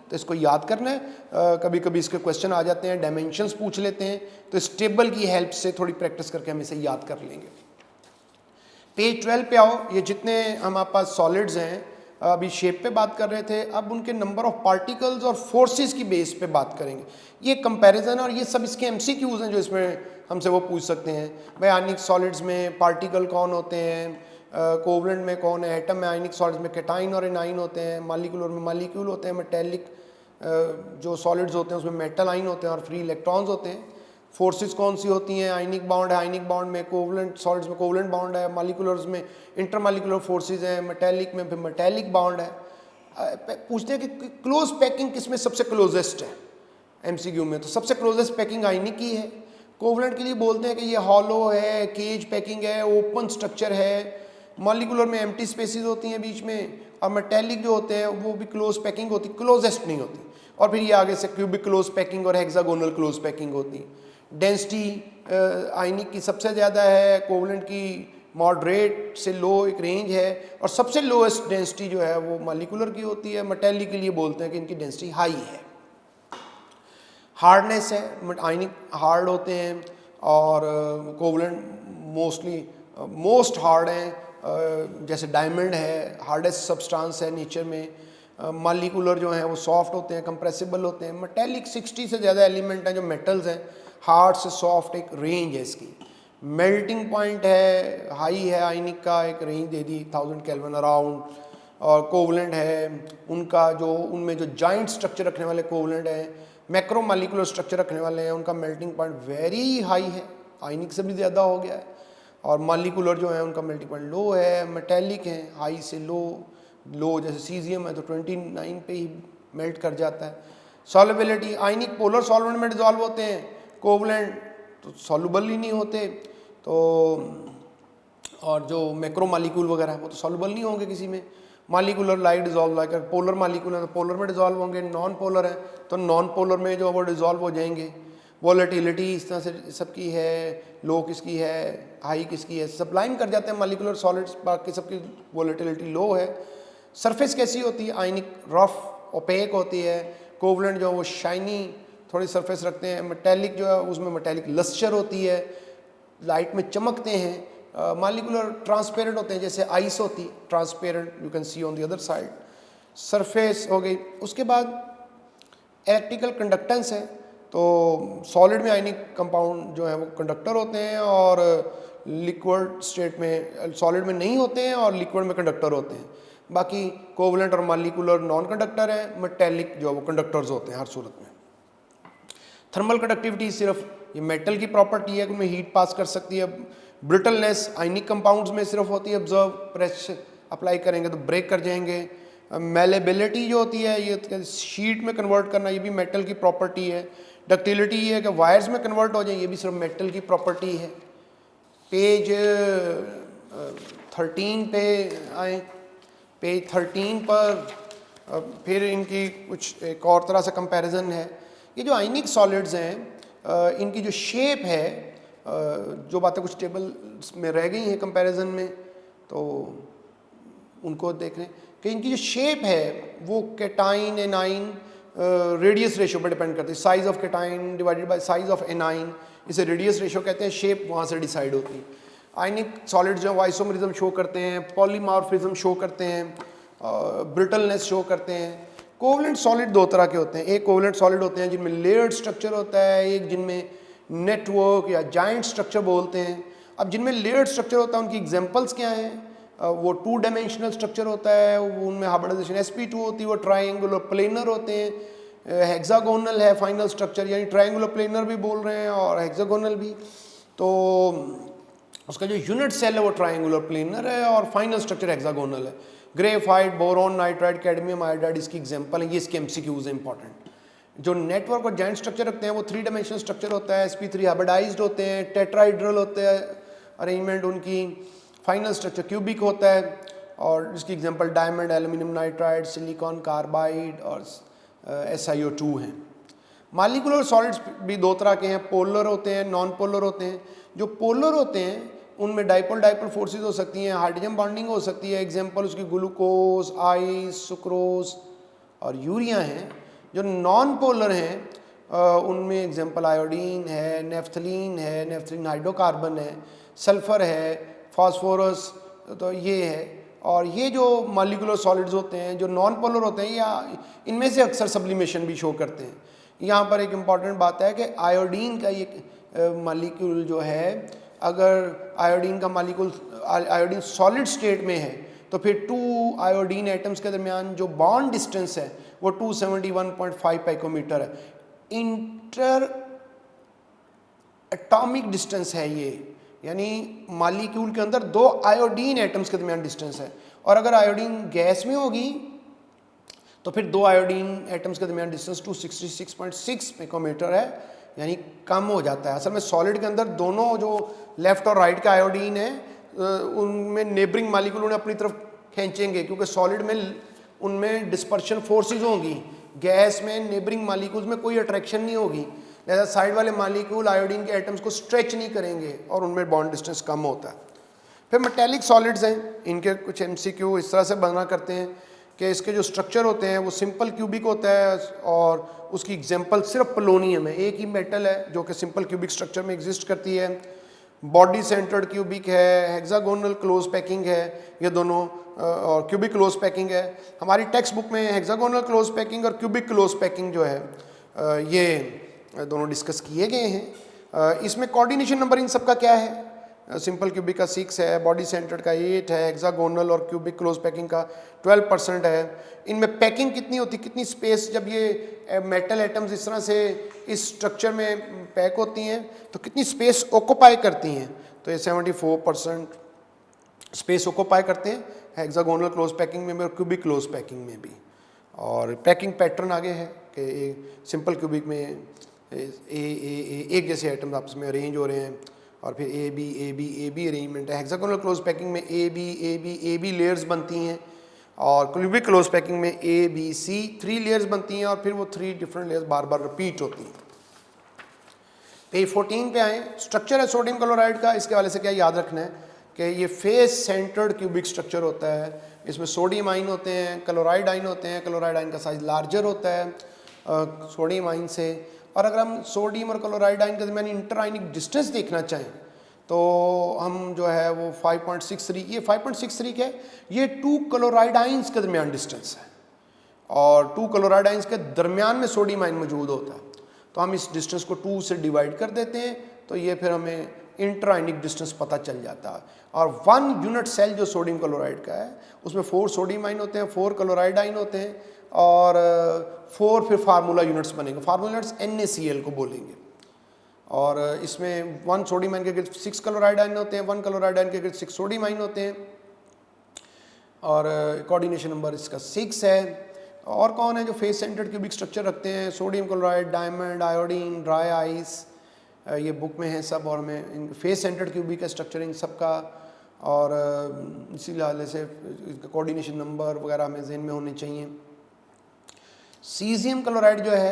तो इसको याद करना है। कभी कभी इसके क्वेश्चन आ जाते हैं, डायमेंशंस पूछ लेते हैं, तो इस टेबल की हेल्प से थोड़ी प्रैक्टिस करके हम इसे याद कर लेंगे। पेज 12 पे आओ, ये जितने हमारे पास सॉलिड्स हैं, अभी शेप पे बात कर रहे थे, अब उनके नंबर ऑफ पार्टिकल्स और फोर्सेस की बेस पे बात करेंगे। ये कंपैरिजन और ये सब इसके MCQs हैं जो इसमें हमसे वो पूछ सकते हैं। भाई आयनिक सॉलिड्स में पार्टिकल कौन होते हैं, कोवलेंट में कौन है, एटम में आयनिक सॉलिड्स में कैटाइन और एनाइन होते हैं, मॉलिक्यूलर में मॉलिक्यूल होते हैं, मेटेलिक जो सॉलिड्स होते हैं उसमें मेटल आइन होते हैं और फ्री इलेक्ट्रॉन्स होते हैं। फोर्सेस कौन सी होती हैं, आयनिक बाउंड है, आयनिक बाउंड में कोवलेंट सॉलिड्स में कोवलेंट बाउंड है, मॉलिक्यूलर्स में इंटरमॉलिक्यूलर फोर्सेस हैं, मेटेलिक में फिर मेटेलिक बाउंड है। पूछते हैं कि क्लोज पैकिंग किसमें सबसे क्लोजेस्ट है MCQ में, तो सबसे क्लोजेस्ट पैकिंग आयनिक की है। कोवलेंट के लिए बोलते हैं कि ये हॉलो है, केज पैकिंग है, ओपन स्ट्रक्चर है। मॉलिक्यूलर में एम्प्टी स्पेसिस होती हैं बीच में, और मेटेलिक जो होते हैं वो भी क्लोज पैकिंग होती, क्लोजेस्ट नहीं होती। और फिर ये आगे से क्यूबिक क्लोज पैकिंग और हेक्सागोनल क्लोज पैकिंग होती है। डेंसिटी आयनिक की सबसे ज़्यादा है, कोवलेंट की मॉडरेट से लो एक रेंज है, और सबसे लोएस्ट डेंसिटी जो है वो मॉलिक्यूलर की होती है। मेटेलिक के लिए बोलते हैं कि इनकी डेंसिटी हाई है। हार्डनेस है, आयनिक हार्ड होते हैं और कोवलेंट मोस्टली मोस्ट हार्ड हैं, जैसे डायमंड है, हार्डेस्ट सब्सटेंस है नेचर में। मॉलिक्यूलर जो हैं वो सॉफ्ट होते हैं, कंप्रेसिबल होते हैं। मेटेलिक 60 से ज़्यादा एलिमेंट हैं जो मेटल्स हैं, हार्ड से सॉफ्ट, एक रेंज है इसकी। मेल्टिंग पॉइंट है, हाई है आयनिक का, एक रेंज दे दी 1000 केल्विन अराउंड, और कोवलेंट है उनका जो उनमें जो जॉइंट स्ट्रक्चर रखने वाले कोवलेंट हैं, मैक्रो मालिकुलर स्ट्रक्चर रखने वाले हैं, उनका मेल्टिंग पॉइंट वेरी हाई है, आयनिक से भी ज़्यादा हो गया है। और मालिकुलर जो है उनका मेल्टिंग पॉइंट लो है, मेटेलिक है, हाई से लो जैसे सीजियम है तो 29 पे ही मेल्ट कर जाता है। सॉल्युबिलिटी, आयनिक पोलर सॉल्वेंट में डिजॉल्व होते हैं, कोवलेंट तो सॉल्युबल ही नहीं होते, तो और जो मैक्रो मालिक्यूल वगैरह वो तो सॉल्युबल नहीं होंगे किसी में। Molecular light dissolve, like polar molecule है तो पोलर में डिजॉल्व होंगे, नॉन पोलर है तो नॉन पोलर में जो वो डिजॉल्व हो जाएंगे। वॉलेटिलिटी इस तरह से सबकी है, लो किसकी है, हाई किसकी है, सप्लाइम कर जाते हैं मालिकुलर सॉलिड्स, बाकी सबकी वॉलेटिलिटी लो है। सरफेस कैसी होती है, आयनिक रफ ओपेक होती है, कोवलेंट जो है वो शाइनी थोड़ी सरफेस रखते हैं, मेटेलिक जो है उसमें मेटेलिक लस्चर होती है, लाइट में चमकते हैं। मालिकुलर ट्रांसपेरेंट होते हैं, जैसे आइस होती transparent, you can see on the other side. Surface हो गई। उसके बाद इलेक्ट्रिकल कंडक्टेंस है, तो सॉलिड में आयनिक कंपाउंड जो है वो कंडक्टर होते हैं, और लिक्विड स्टेट में सॉलिड में नहीं होते हैं, और लिक्विड में कंडक्टर होते हैं। बाकी कोवलेंट और मालिकुलर नॉन कंडक्टर है, मेटेलिक जो है वो कंडक्टर्स होते हैं हर सूरत में। थर्मल कंडक्टिविटी सिर्फ ये मेटल की प्रॉपर्टी है कि उनमें हीट पास कर सकती है। ब्रिटलनेस आयनिक कंपाउंड्स में सिर्फ होती है, ऑब्जर्व प्रेशर अप्लाई करेंगे तो ब्रेक कर जाएंगे। मेलेबिलिटी जो होती है ये शीट में कन्वर्ट करना, ये भी मेटल की प्रॉपर्टी है। डक्टिलिटी ये है कि वायर्स में कन्वर्ट हो जाए, ये भी सिर्फ मेटल की प्रॉपर्टी है। पेज 13 पे आए, पेज 13 पर फिर इनकी कुछ एक और तरह से कंपैरिजन है। ये जो आयनिक सॉलिड्स हैं इनकी जो शेप है, जो बातें कुछ टेबल में रह गई हैं कंपैरिजन में, तो उनको देख लें कि इनकी जो शेप है वो कैटाइन एनाइन रेडियस रेशो पर डिपेंड करती है। Size of cation divided by size of anion, इसे रेडियस रेशो कहते हैं, शेप वहाँ से डिसाइड होती है। आयनिक सॉलिड्स जो आइसोमरिज्म शो करते हैं, पॉलीमॉर्फिज्म शो करते हैं, ब्रिटलनेस शो करते हैं। कोवलेंट सॉलिड दो तरह के होते हैं, एक कोवलेंट सॉलिड होते हैं जिनमें लेयर्ड स्ट्रक्चर होता है, एक जिनमें नेटवर्क या जाइंट स्ट्रक्चर बोलते हैं। अब जिनमें लेयर्ड स्ट्रक्चर होता है उनकी एग्जांपल्स क्या हैं? वो 2 डायमेंशनल स्ट्रक्चर होता है, उनमें हाइब्रिडाइजेशन sp2 होती है, वो ट्रायंगुलर प्लेनर होते हैं। हेक्सागोनल है फाइनल स्ट्रक्चर, यानी ट्रायंगुलर प्लेनर भी बोल रहे हैं और हेक्सागोनल भी। तो उसका जो यूनिट सेल है वो ट्रायंगुलर प्लेनर है और फाइनल स्ट्रक्चर हेक्सागोनल है। Graphite, boron, nitride, cadmium iodide इसकी एग्जांपल है। ये इसके MCQs है इंपॉर्टेंट। जो नेटवर्क और जॉइंट स्ट्रक्चर रखते हैं वो 3 डायमेंशनल स्ट्रक्चर होता है, sp3 हाइब्रिडाइज्ड होते हैं, टेट्राइड्रल होते हैं अरेंजमेंट उनकी। फाइनल स्ट्रक्चर क्यूबिक होता है और इसकी example diamond, aluminium nitride, silicon carbide और SiO2 हैं। मालिकुलर सॉलिड्स भी 2 तरह के हैं, पोलर होते हैं, नॉन पोलर होते हैं। जो पोलर होते हैं उनमें डाइपोल फोर्सेस हो सकती हैं, हाइड्रोजन बॉन्डिंग हो सकती है। एग्जांपल उसकी ग्लूकोज, आइस, सुक्रोज और यूरिया हैं। जो नॉन पोलर हैं उनमें एग्जांपल आयोडीन है, नेफ्थलीन है, नेफ्थलीन हाइड्रोकार्बन है, सल्फर है, फास्फोरस, तो ये है। और ये जो मॉलिक्यूलर सॉलिड्स होते हैं जो नॉन पोलर होते हैं, या इनमें से अक्सर सब्लिमेशन भी शो करते हैं। यहाँ पर एक इम्पॉर्टेंट बात है कि आयोडीन का ये मॉलिक्यूल जो है, अगर आयोडीन का मॉलिक्यूल आयोडीन सॉलिड स्टेट में है तो फिर 2 आयोडीन एटम्स के दरमियान जो बॉन्ड डिस्टेंस है वो 271.5 पाइकोमीटर है। इंटर एटॉमिक डिस्टेंस है ये, यानी मॉलिक्यूल के अंदर 2 आयोडीन एटम्स के दरमियान डिस्टेंस है। और अगर आयोडीन गैस में होगी तो फिर 2 आयोडीन एटम्स के दरमियान डिस्टेंस 266.6 पाइकोमीटर है, यानी कम हो जाता है। असल में सॉलिड के अंदर दोनों जो लेफ्ट और राइट का आयोडीन है उनमें नेबरिंग मॉलिक्यूल उन्हें अपनी तरफ खींचेंगे, क्योंकि सॉलिड में उनमें डिस्पर्शन फोर्सेस होंगी, गैस में नेबरिंग मॉलिक्यूल्स में कोई अट्रैक्शन नहीं होगी, लिहाजा साइड वाले मॉलिक्यूल आयोडीन के एटम्स को स्ट्रेच नहीं करेंगे और उनमें बॉन्ड डिस्टेंस कम होता है। फिर मेटेलिक सॉलिड्स हैं, इनके कुछ MCQ इस तरह से बना करते हैं कि इसके जो स्ट्रक्चर होते हैं वो सिंपल क्यूबिक होता है और उसकी एग्जांपल सिर्फ पोलोनियम है। एक ही मेटल है जो कि सिंपल क्यूबिक स्ट्रक्चर में एग्जिस्ट करती है। बॉडी सेंटर्ड क्यूबिक है, हेक्सागोनल क्लोज पैकिंग है, ये दोनों, और क्यूबिक क्लोज पैकिंग है। हमारी टेक्स्ट बुक में हेक्सागोनल क्लोज पैकिंग और क्यूबिक क्लोज पैकिंग जो है ये दोनों डिस्कस किए गए हैं। इसमें कोऑर्डिनेशन नंबर इन सब का क्या है? सिंपल क्यूबिक का 6 है, बॉडी सेंटर्ड का 8 है, हेक्सागोनल और क्यूबिक क्लोज पैकिंग का 12% है। इनमें पैकिंग कितनी होती है, कितनी स्पेस, जब ये मेटल एटम्स इस तरह से इस स्ट्रक्चर में पैक होती हैं तो कितनी स्पेस ऑक्यूपाई करती हैं, तो ये 74% स्पेस ऑक्यूपाई करते हैं हेक्सागोनल क्लोज पैकिंग में भी और क्यूबिक क्लोज पैकिंग में भी। और पैकिंग पैटर्न आगे है कि सिंपल क्यूबिक में एक जैसे आइटम्स आपस में अरेंज हो रहे हैं और फिर ए बी अरेंजमेंट है। हेक्सागोनल क्लोज पैकिंग में ए बी लेयर्स बनती हैं और क्यूबिक क्लोज पैकिंग में ए बी सी 3 लेयर्स बनती हैं और फिर वो 3 डिफरेंट लेयर्स बार बार रिपीट होती हैं। पेज 14 पे आए, स्ट्रक्चर है सोडियम क्लोराइड का। इसके वाले से क्या याद रखना है कि ये फेस सेंटर्ड क्यूबिक स्ट्रक्चर होता है। इसमें सोडियम आइन होते हैं, क्लोराइड आइन होते हैं, क्लोराइड आइन का साइज लार्जर होता है सोडियम आइन से। और अगर हम सोडियम और क्लोराइड आइन के दरमियान इंटर आयनिक डिस्टेंस देखना चाहें तो हम जो है वो 5.63, ये 5.63 क्या है, ये 2 क्लोराइड आइंस के दरमियान डिस्टेंस है और 2 क्लोराइड आइंस के दरमियान में सोडियम आइन मौजूद होता है। तो हम इस डिस्टेंस को 2 से डिवाइड कर देते हैं तो ये फिर हमें इंटरआयनिक डिस्टेंस पता चल जाता है। और 1 यूनिट सेल जो सोडियम क्लोराइड का है उसमें 4 सोडियम आइन होते हैं, 4 क्लोराइड आइन होते हैं और 4 फिर फार्मूला यूनिट्स बनेंगे, फार्मूला यूनिट्स NaCl को बोलेंगे। और इसमें 1 सोडियम आइन के गिर्द 6 क्लोराइड आइन होते हैं, 1 क्लोराइड आइन के गिर्द 6 सोडियम आइन होते हैं और कोऑर्डिनेशन नंबर इसका 6 है। और कौन है जो फेस सेंटर्ड क्यूबिक स्ट्रक्चर रखते हैं, sodium chloride, diamond, iodine, dry ice, ये बुक में है सब। और हमें फेस सेंटर्ड क्यूबिक स्ट्रक्चरिंग सबका और इसी लिहाज से इसका कोऑर्डिनेशन नंबर वगैरह हमें ज़हन में होने चाहिए। सीजियम क्लोराइड जो है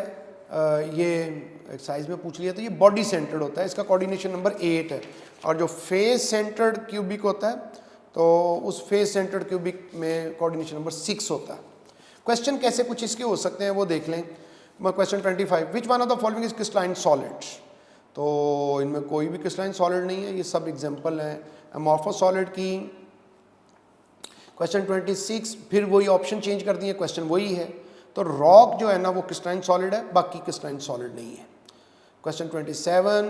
ये एक्सरसाइज में पूछ लिया तो ये बॉडी सेंटर्ड होता है, इसका कोऑर्डिनेशन नंबर 8 है। और जो फेस सेंटर्ड क्यूबिक होता है तो उस फेस सेंटर्ड क्यूबिक में कोऑर्डिनेशन नंबर 6 होता है। क्वेश्चन कैसे कुछ इसके हो सकते हैं वो देख लें। Question 25, which one of the following is crystalline solid. तो इनमें कोई भी क्रिस्टलाइन सॉलिड नहीं है, ये सब एग्जांपल हैं अमॉर्फस सॉलिड की। क्वेश्चन 26 फिर वही ऑप्शन चेंज कर दिए, क्वेश्चन वही है। तो रॉक जो है ना वो क्रिस्टलाइन सॉलिड है, बाकी क्रिस्टलाइन सॉलिड नहीं है। Question 27,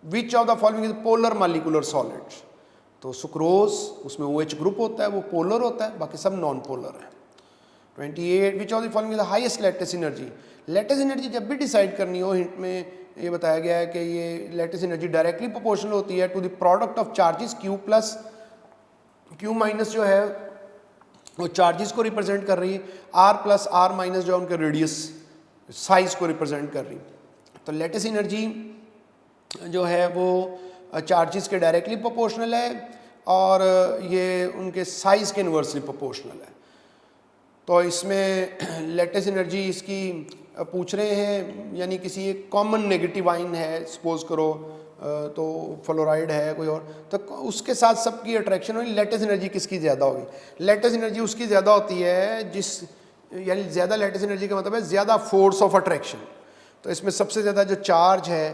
which of the following is polar molecular solid. तो सुक्रोज उसमें OH ग्रुप होता है, वो पोलर होता है, बाकी सब नॉन पोलर है। 28, विच of the following is the highest lattice energy. Lattice energy जब भी डिसाइड करनी हो, हिंट में ये बताया गया है कि ये लैटिस एनर्जी डायरेक्टली प्रोपोर्शनल होती है to the product of charges Q plus Q minus जो है वो चार्जेस को रिप्रेजेंट कर रही है, R प्लस R माइनस जो है उनके रेडियस साइज को रिप्रेजेंट कर रही है। तो लैटिस एनर्जी जो है वो चार्जेस के डायरेक्टली प्रोपोर्शनल है और ये उनके साइज के इन्वर्सली प्रोपोर्शनल है। तो इसमें लैटिस एनर्जी इसकी पूछ रहे हैं, यानी किसी एक कॉमन नेगेटिव आइन है सपोज करो, तो फ्लोराइड है कोई और, तो उसके साथ सबकी अट्रैक्शन होगी, लैटिस एनर्जी किसकी ज़्यादा होगी। लैटिस एनर्जी उसकी ज़्यादा होती है जिस, यानी ज़्यादा लैटिस एनर्जी का मतलब है ज़्यादा फोर्स ऑफ अट्रैक्शन। तो इसमें सबसे ज़्यादा जो चार्ज है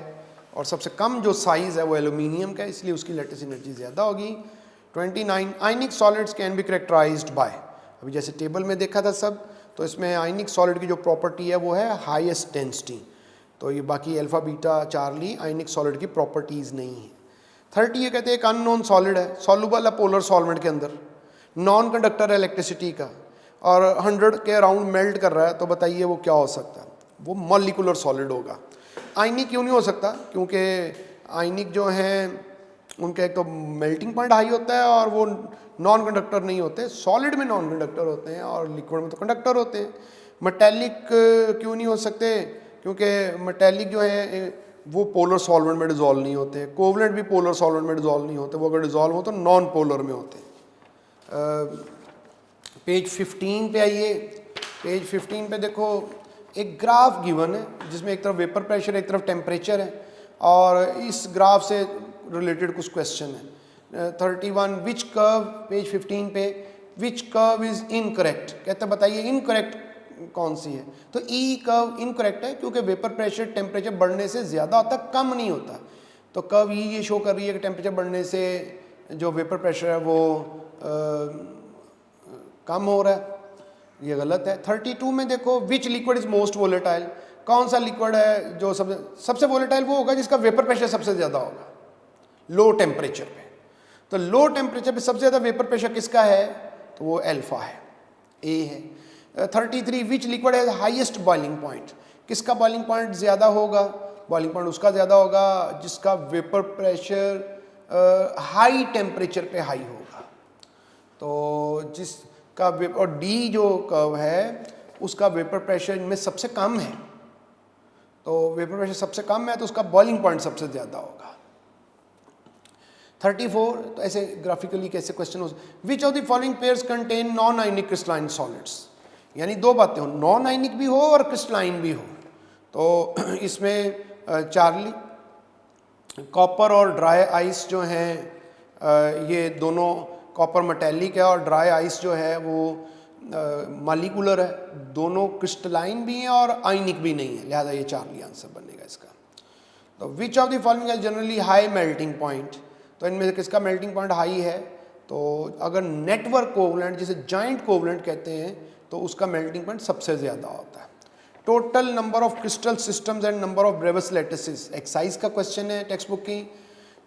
और सबसे कम जो साइज़ है वो एल्यूमिनियम का है, इसलिए उसकी लैटिस एनर्जी ज़्यादा होगी। 29, ionic solids can be characterized by. अभी जैसे टेबल में देखा था सब, तो इसमें आयनिक सॉलिड की जो प्रॉपर्टी है वो है हाईएस्ट डेंसिटी। तो ये बाकी अल्फा बीटा चार्ली आयनिक सॉलिड की प्रॉपर्टीज़ नहीं है। 30 ये कहते हैं एक अननोन सॉलिड है, सॉल्युबल है पोलर सॉल्वेंट के अंदर, नॉन कंडक्टर है इलेक्ट्रिसिटी का और 100 के अराउंड मेल्ट कर रहा है, तो बताइए वो क्या हो सकता है। वो मॉलिक्यूलर सॉलिड होगा। आयनिक क्यों नहीं हो सकता, क्योंकि आयनिक जो हैं उनका एक तो मेल्टिंग पॉइंट हाई होता है और वो नॉन कंडक्टर नहीं होते। सॉलिड में नॉन कंडक्टर होते हैं और लिक्विड में तो कंडक्टर होते हैं। मेटेलिक क्यों नहीं हो सकते, क्योंकि मेटेलिक जो है वो पोलर सॉल्वेंट में डिज़ोल्व नहीं होते। कोवलेंट भी पोलर सॉल्वेंट में डिज़ोल्व नहीं होते, वो अगर डिज़ोल्व हो तो नॉन पोलर में होते हैं। पेज 15 पे आइए। पेज 15 पे देखो एक ग्राफ गिवन है जिसमें एक तरफ वेपर प्रेशर एक तरफ टेम्परेचर है और इस ग्राफ से रिलेटेड कुछ क्वेश्चन है। 31, विच कर्व, पेज 15 पे, विच कर्व इज़ इनकरेक्ट। कहते बताइए इनकरेक्ट कौन सी है। तो ई कर्व इनकरेक्ट है क्योंकि वेपर प्रेशर टेम्परेचर बढ़ने से ज़्यादा होता, कम नहीं होता। तो कर्व ई ये शो कर रही है कि टेम्परेचर बढ़ने से जो वेपर प्रेशर है वो कम हो रहा है, ये गलत है। 32 में देखो विच लिक्विड इज़ मोस्ट वोलेटाइल। कौन सा लिक्विड है जो सबसे वोलेटाइल, वो होगा जिसका वेपर प्रेशर सबसे ज़्यादा होगा। लो टेम्परेचर पे। तो लो टेम्परेचर पे सबसे ज़्यादा वेपर प्रेशर किसका है, तो वो अल्फा है, ए है। 33 विच liquid has highest boiling point, किसका बॉइलिंग पॉइंट ज़्यादा होगा, बॉइलिंग पॉइंट उसका ज़्यादा होगा जिसका वेपर प्रेशर हाई टेम्परेचर पे हाई होगा। तो जिसका और डी जो कर्व है उसका वेपर प्रेशर इनमें सबसे कम है, तो वेपर प्रेशर सबसे कम है तो उसका बॉइलिंग पॉइंट सबसे ज़्यादा होगा। 34, तो ऐसे ग्राफिकली कैसे क्वेश्चन हो, विच of the following pairs contain non ionic crystalline solids, यानी दो बातें हो, नॉन आयनिक भी हो और क्रिस्टलाइन भी हो। तो इसमें चार्ली, कॉपर और ड्राई आइस जो हैं ये दोनों, कॉपर मेटेलिक है और ड्राई आइस जो है वो मॉलिक्यूलर है, दोनों क्रिस्टलाइन भी हैं और आयनिक भी नहीं है, लिहाजा ये चार्ली आंसर बनेगा इसका। तो विच ऑफ द फॉलोइंग है जनरली हाई मेल्टिंग पॉइंट, तो इनमें से किसका मेल्टिंग पॉइंट हाई है, तो अगर नेटवर्क कोवलेंट जिसे जॉइंट कोवलेंट कहते हैं तो उसका मेल्टिंग पॉइंट सबसे ज़्यादा होता है। Total number of crystal systems and number of Bravais lattices, exercise का क्वेश्चन है टेक्स्ट बुक की।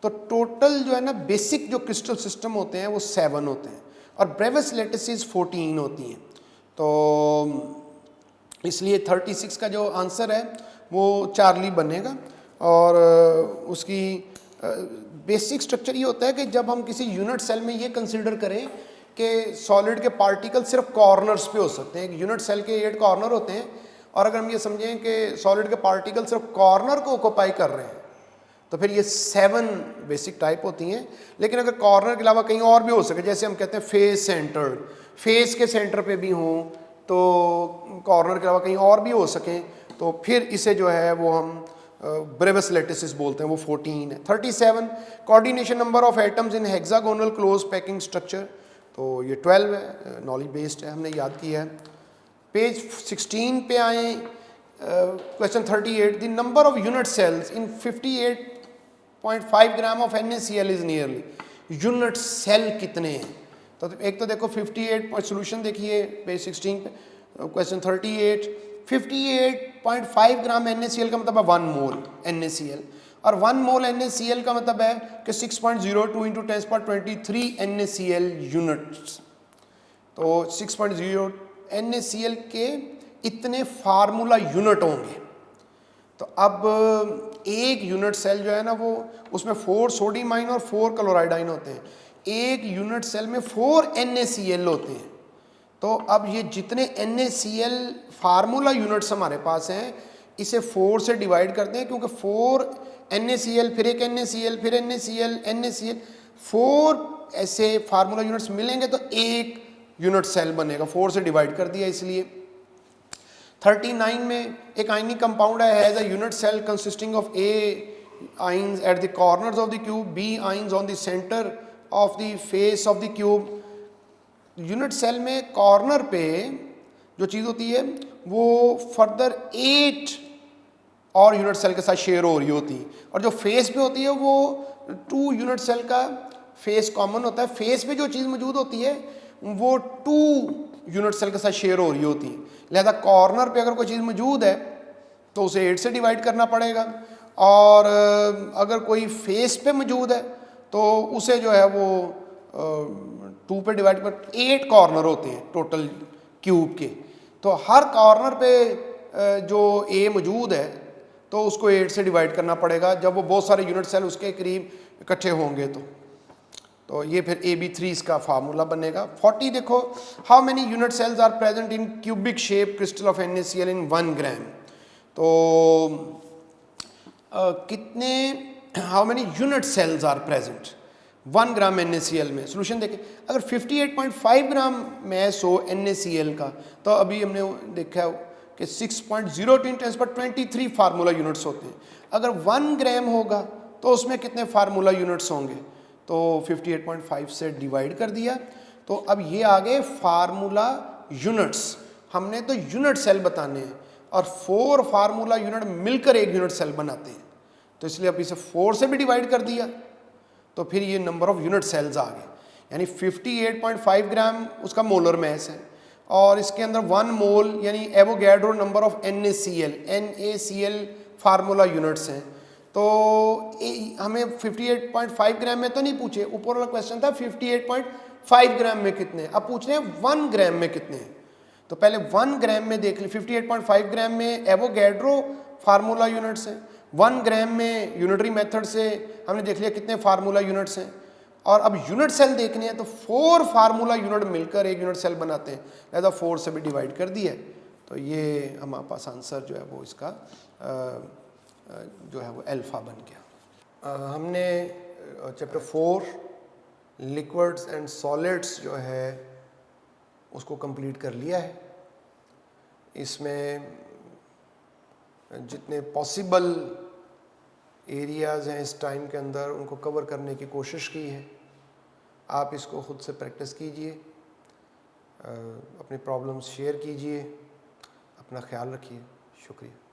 तो टोटल जो है ना बेसिक जो क्रिस्टल सिस्टम होते हैं वो 7 होते हैं और ब्रेवस लैटिसेस 14 होती हैं। तो इसलिए 36 का जो आंसर है वो चार्ली बनेगा। और उसकी बेसिक स्ट्रक्चर ये होता है कि जब हम किसी यूनिट सेल में ये कंसीडर करें कि सॉलिड के पार्टिकल सिर्फ कॉर्नर्स पे हो सकते हैं, एक यूनिट सेल के 8 कॉर्नर होते हैं, और अगर हम ये समझें कि सॉलिड के पार्टिकल सिर्फ कॉर्नर को ऑक्यूपाई कर रहे हैं तो फिर ये 7 बेसिक टाइप होती हैं। लेकिन अगर कॉर्नर के अलावा कहीं और भी हो सके, जैसे हम कहते हैं फेस सेंटर्ड, फेस के सेंटर पे भी हों, तो कॉर्नर के अलावा कहीं और भी हो सकें, तो फिर इसे जो है वो हम ब्रेवस लैटिसेस बोलते हैं, वो 14 है। 37, coordination number of atoms in hexagonal close packing structure, तो ये 12 है, नॉलेज बेस्ड है, हमने याद किया है। पेज 16 पे आए, question 38, the number of unit cells in 58.5 gram of NaCl is nearly, unit cell कितने हैं, तो एक तो देखो 58 सोल्यूशन देखिए पेज 16 पे, क्वेश्चन 38, 58.5 ग्राम NaCl का मतलब है 1 मोल NaCl, और 1 मोल NaCl का मतलब है कि 6.02 इंटू 10⁻23 NaCl यूनिट्स। तो 6.0 NaCl के इतने फार्मूला यूनिट होंगे। तो अब एक यूनिट सेल जो है ना वो, उसमें 4 सोडियम आयन और 4 क्लोराइड आयन होते हैं, एक यूनिट सेल में 4 NaCl होते हैं। तो अब ये जितने NaCl फार्मूला यूनिट्स हमारे पास हैं, इसे 4 से डिवाइड करते हैं, क्योंकि 4 NaCl फिर एक NaCl फिर NaCl 4 ऐसे फार्मूला यूनिट्स मिलेंगे तो एक यूनिट सेल बनेगा, 4 से डिवाइड कर दिया इसलिए। 39 में एक आयनिक कंपाउंड है, has a unit cell consisting of A ions at the corners of the cube, B ions on the centre of the face of the cube. Unit cell में कॉर्नर पे जो चीज़ होती है वो फर्दर 8 और यूनिट सेल के साथ शेयर हो रही होती है, और जो फेस पे होती है वो 2 यूनिट सेल का फेस कॉमन होता है। फेस पे जो चीज़ मौजूद होती है वो 2 यूनिट सेल के साथ शेयर हो रही होती है, लिहाजा कॉर्नर पे अगर कोई चीज़ मौजूद है तो उसे 8 से डिवाइड करना पड़ेगा, और अगर कोई फेस पे मौजूद है तो उसे जो है वो 2 पे डिवाइड कर, 8 कॉर्नर होते हैं टोटल क्यूब के, तो हर कॉर्नर पे जो A मौजूद है तो उसको 8 से डिवाइड करना पड़ेगा जब वो बहुत सारे यूनिट सेल उसके करीब इकट्ठे होंगे। तो ये फिर AB3 इसका फार्मूला बनेगा। 40 देखो, how many unit cells are present in cubic shape crystal of NaCl in 1 gram, तो कितने, how many unit cells are present 1 gram NaCl में। सोल्यूशन देखें, अगर 58.5 ग्राम मैस हो NaCl का, तो अभी हमने देखा कि 6.02 × 10⁻23 फार्मूला यूनिट्स होते हैं। अगर 1 ग्राम होगा तो उसमें कितने फार्मूला यूनिट्स होंगे, तो 58.5 से डिवाइड कर दिया। तो अब ये आ गए फार्मूला यूनिट्स, हमने तो यूनिट सेल बताने हैं और 4 फार्मूला यूनिट मिलकर एक यूनिट सेल बनाते हैं, तो इसलिए अब इसे 4 से भी डिवाइड कर दिया, तो फिर ये नंबर ऑफ यूनिट सेल्स आ गए, यानी 58.5 ग्राम उसका मोलर मैस है, और इसके अंदर 1 मोल यानी Avogadro number of NaCl formula units हैं। तो हमें 58.5 ग्राम में तो नहीं पूछे, ऊपर वाला क्वेश्चन था 58.5 ग्राम में कितने हैं, अब पूछ रहे हैं 1 ग्राम में कितने हैं। तो पहले 1 ग्राम में देख लें, 58.5 ग्राम में एवोगैड्रो फार्मूला यूनिट्स हैं, 1 ग्राम में यूनिटरी मेथड से हमने देख लिया कितने फार्मूला यूनिट्स हैं, और अब यूनिट सेल देखने हैं तो 4 फार्मूला यूनिट मिलकर एक यूनिट सेल बनाते हैं, लिहाजा 4 से भी डिवाइड कर दिया। तो ये हमारे पास आंसर जो है वो इसका जो है वो अल्फ़ा बन गया। हमने चैप्टर 4 लिक्विड्स एंड सॉलिड्स जो है उसको कंप्लीट कर लिया है। इसमें जितने पॉसिबल एरियाज़ हैं इस टाइम के अंदर उनको कवर करने की कोशिश की है। आप इसको ख़ुद से प्रैक्टिस कीजिए, अपनी प्रॉब्लम्स शेयर कीजिए, अपना ख्याल रखिए। शुक्रिया।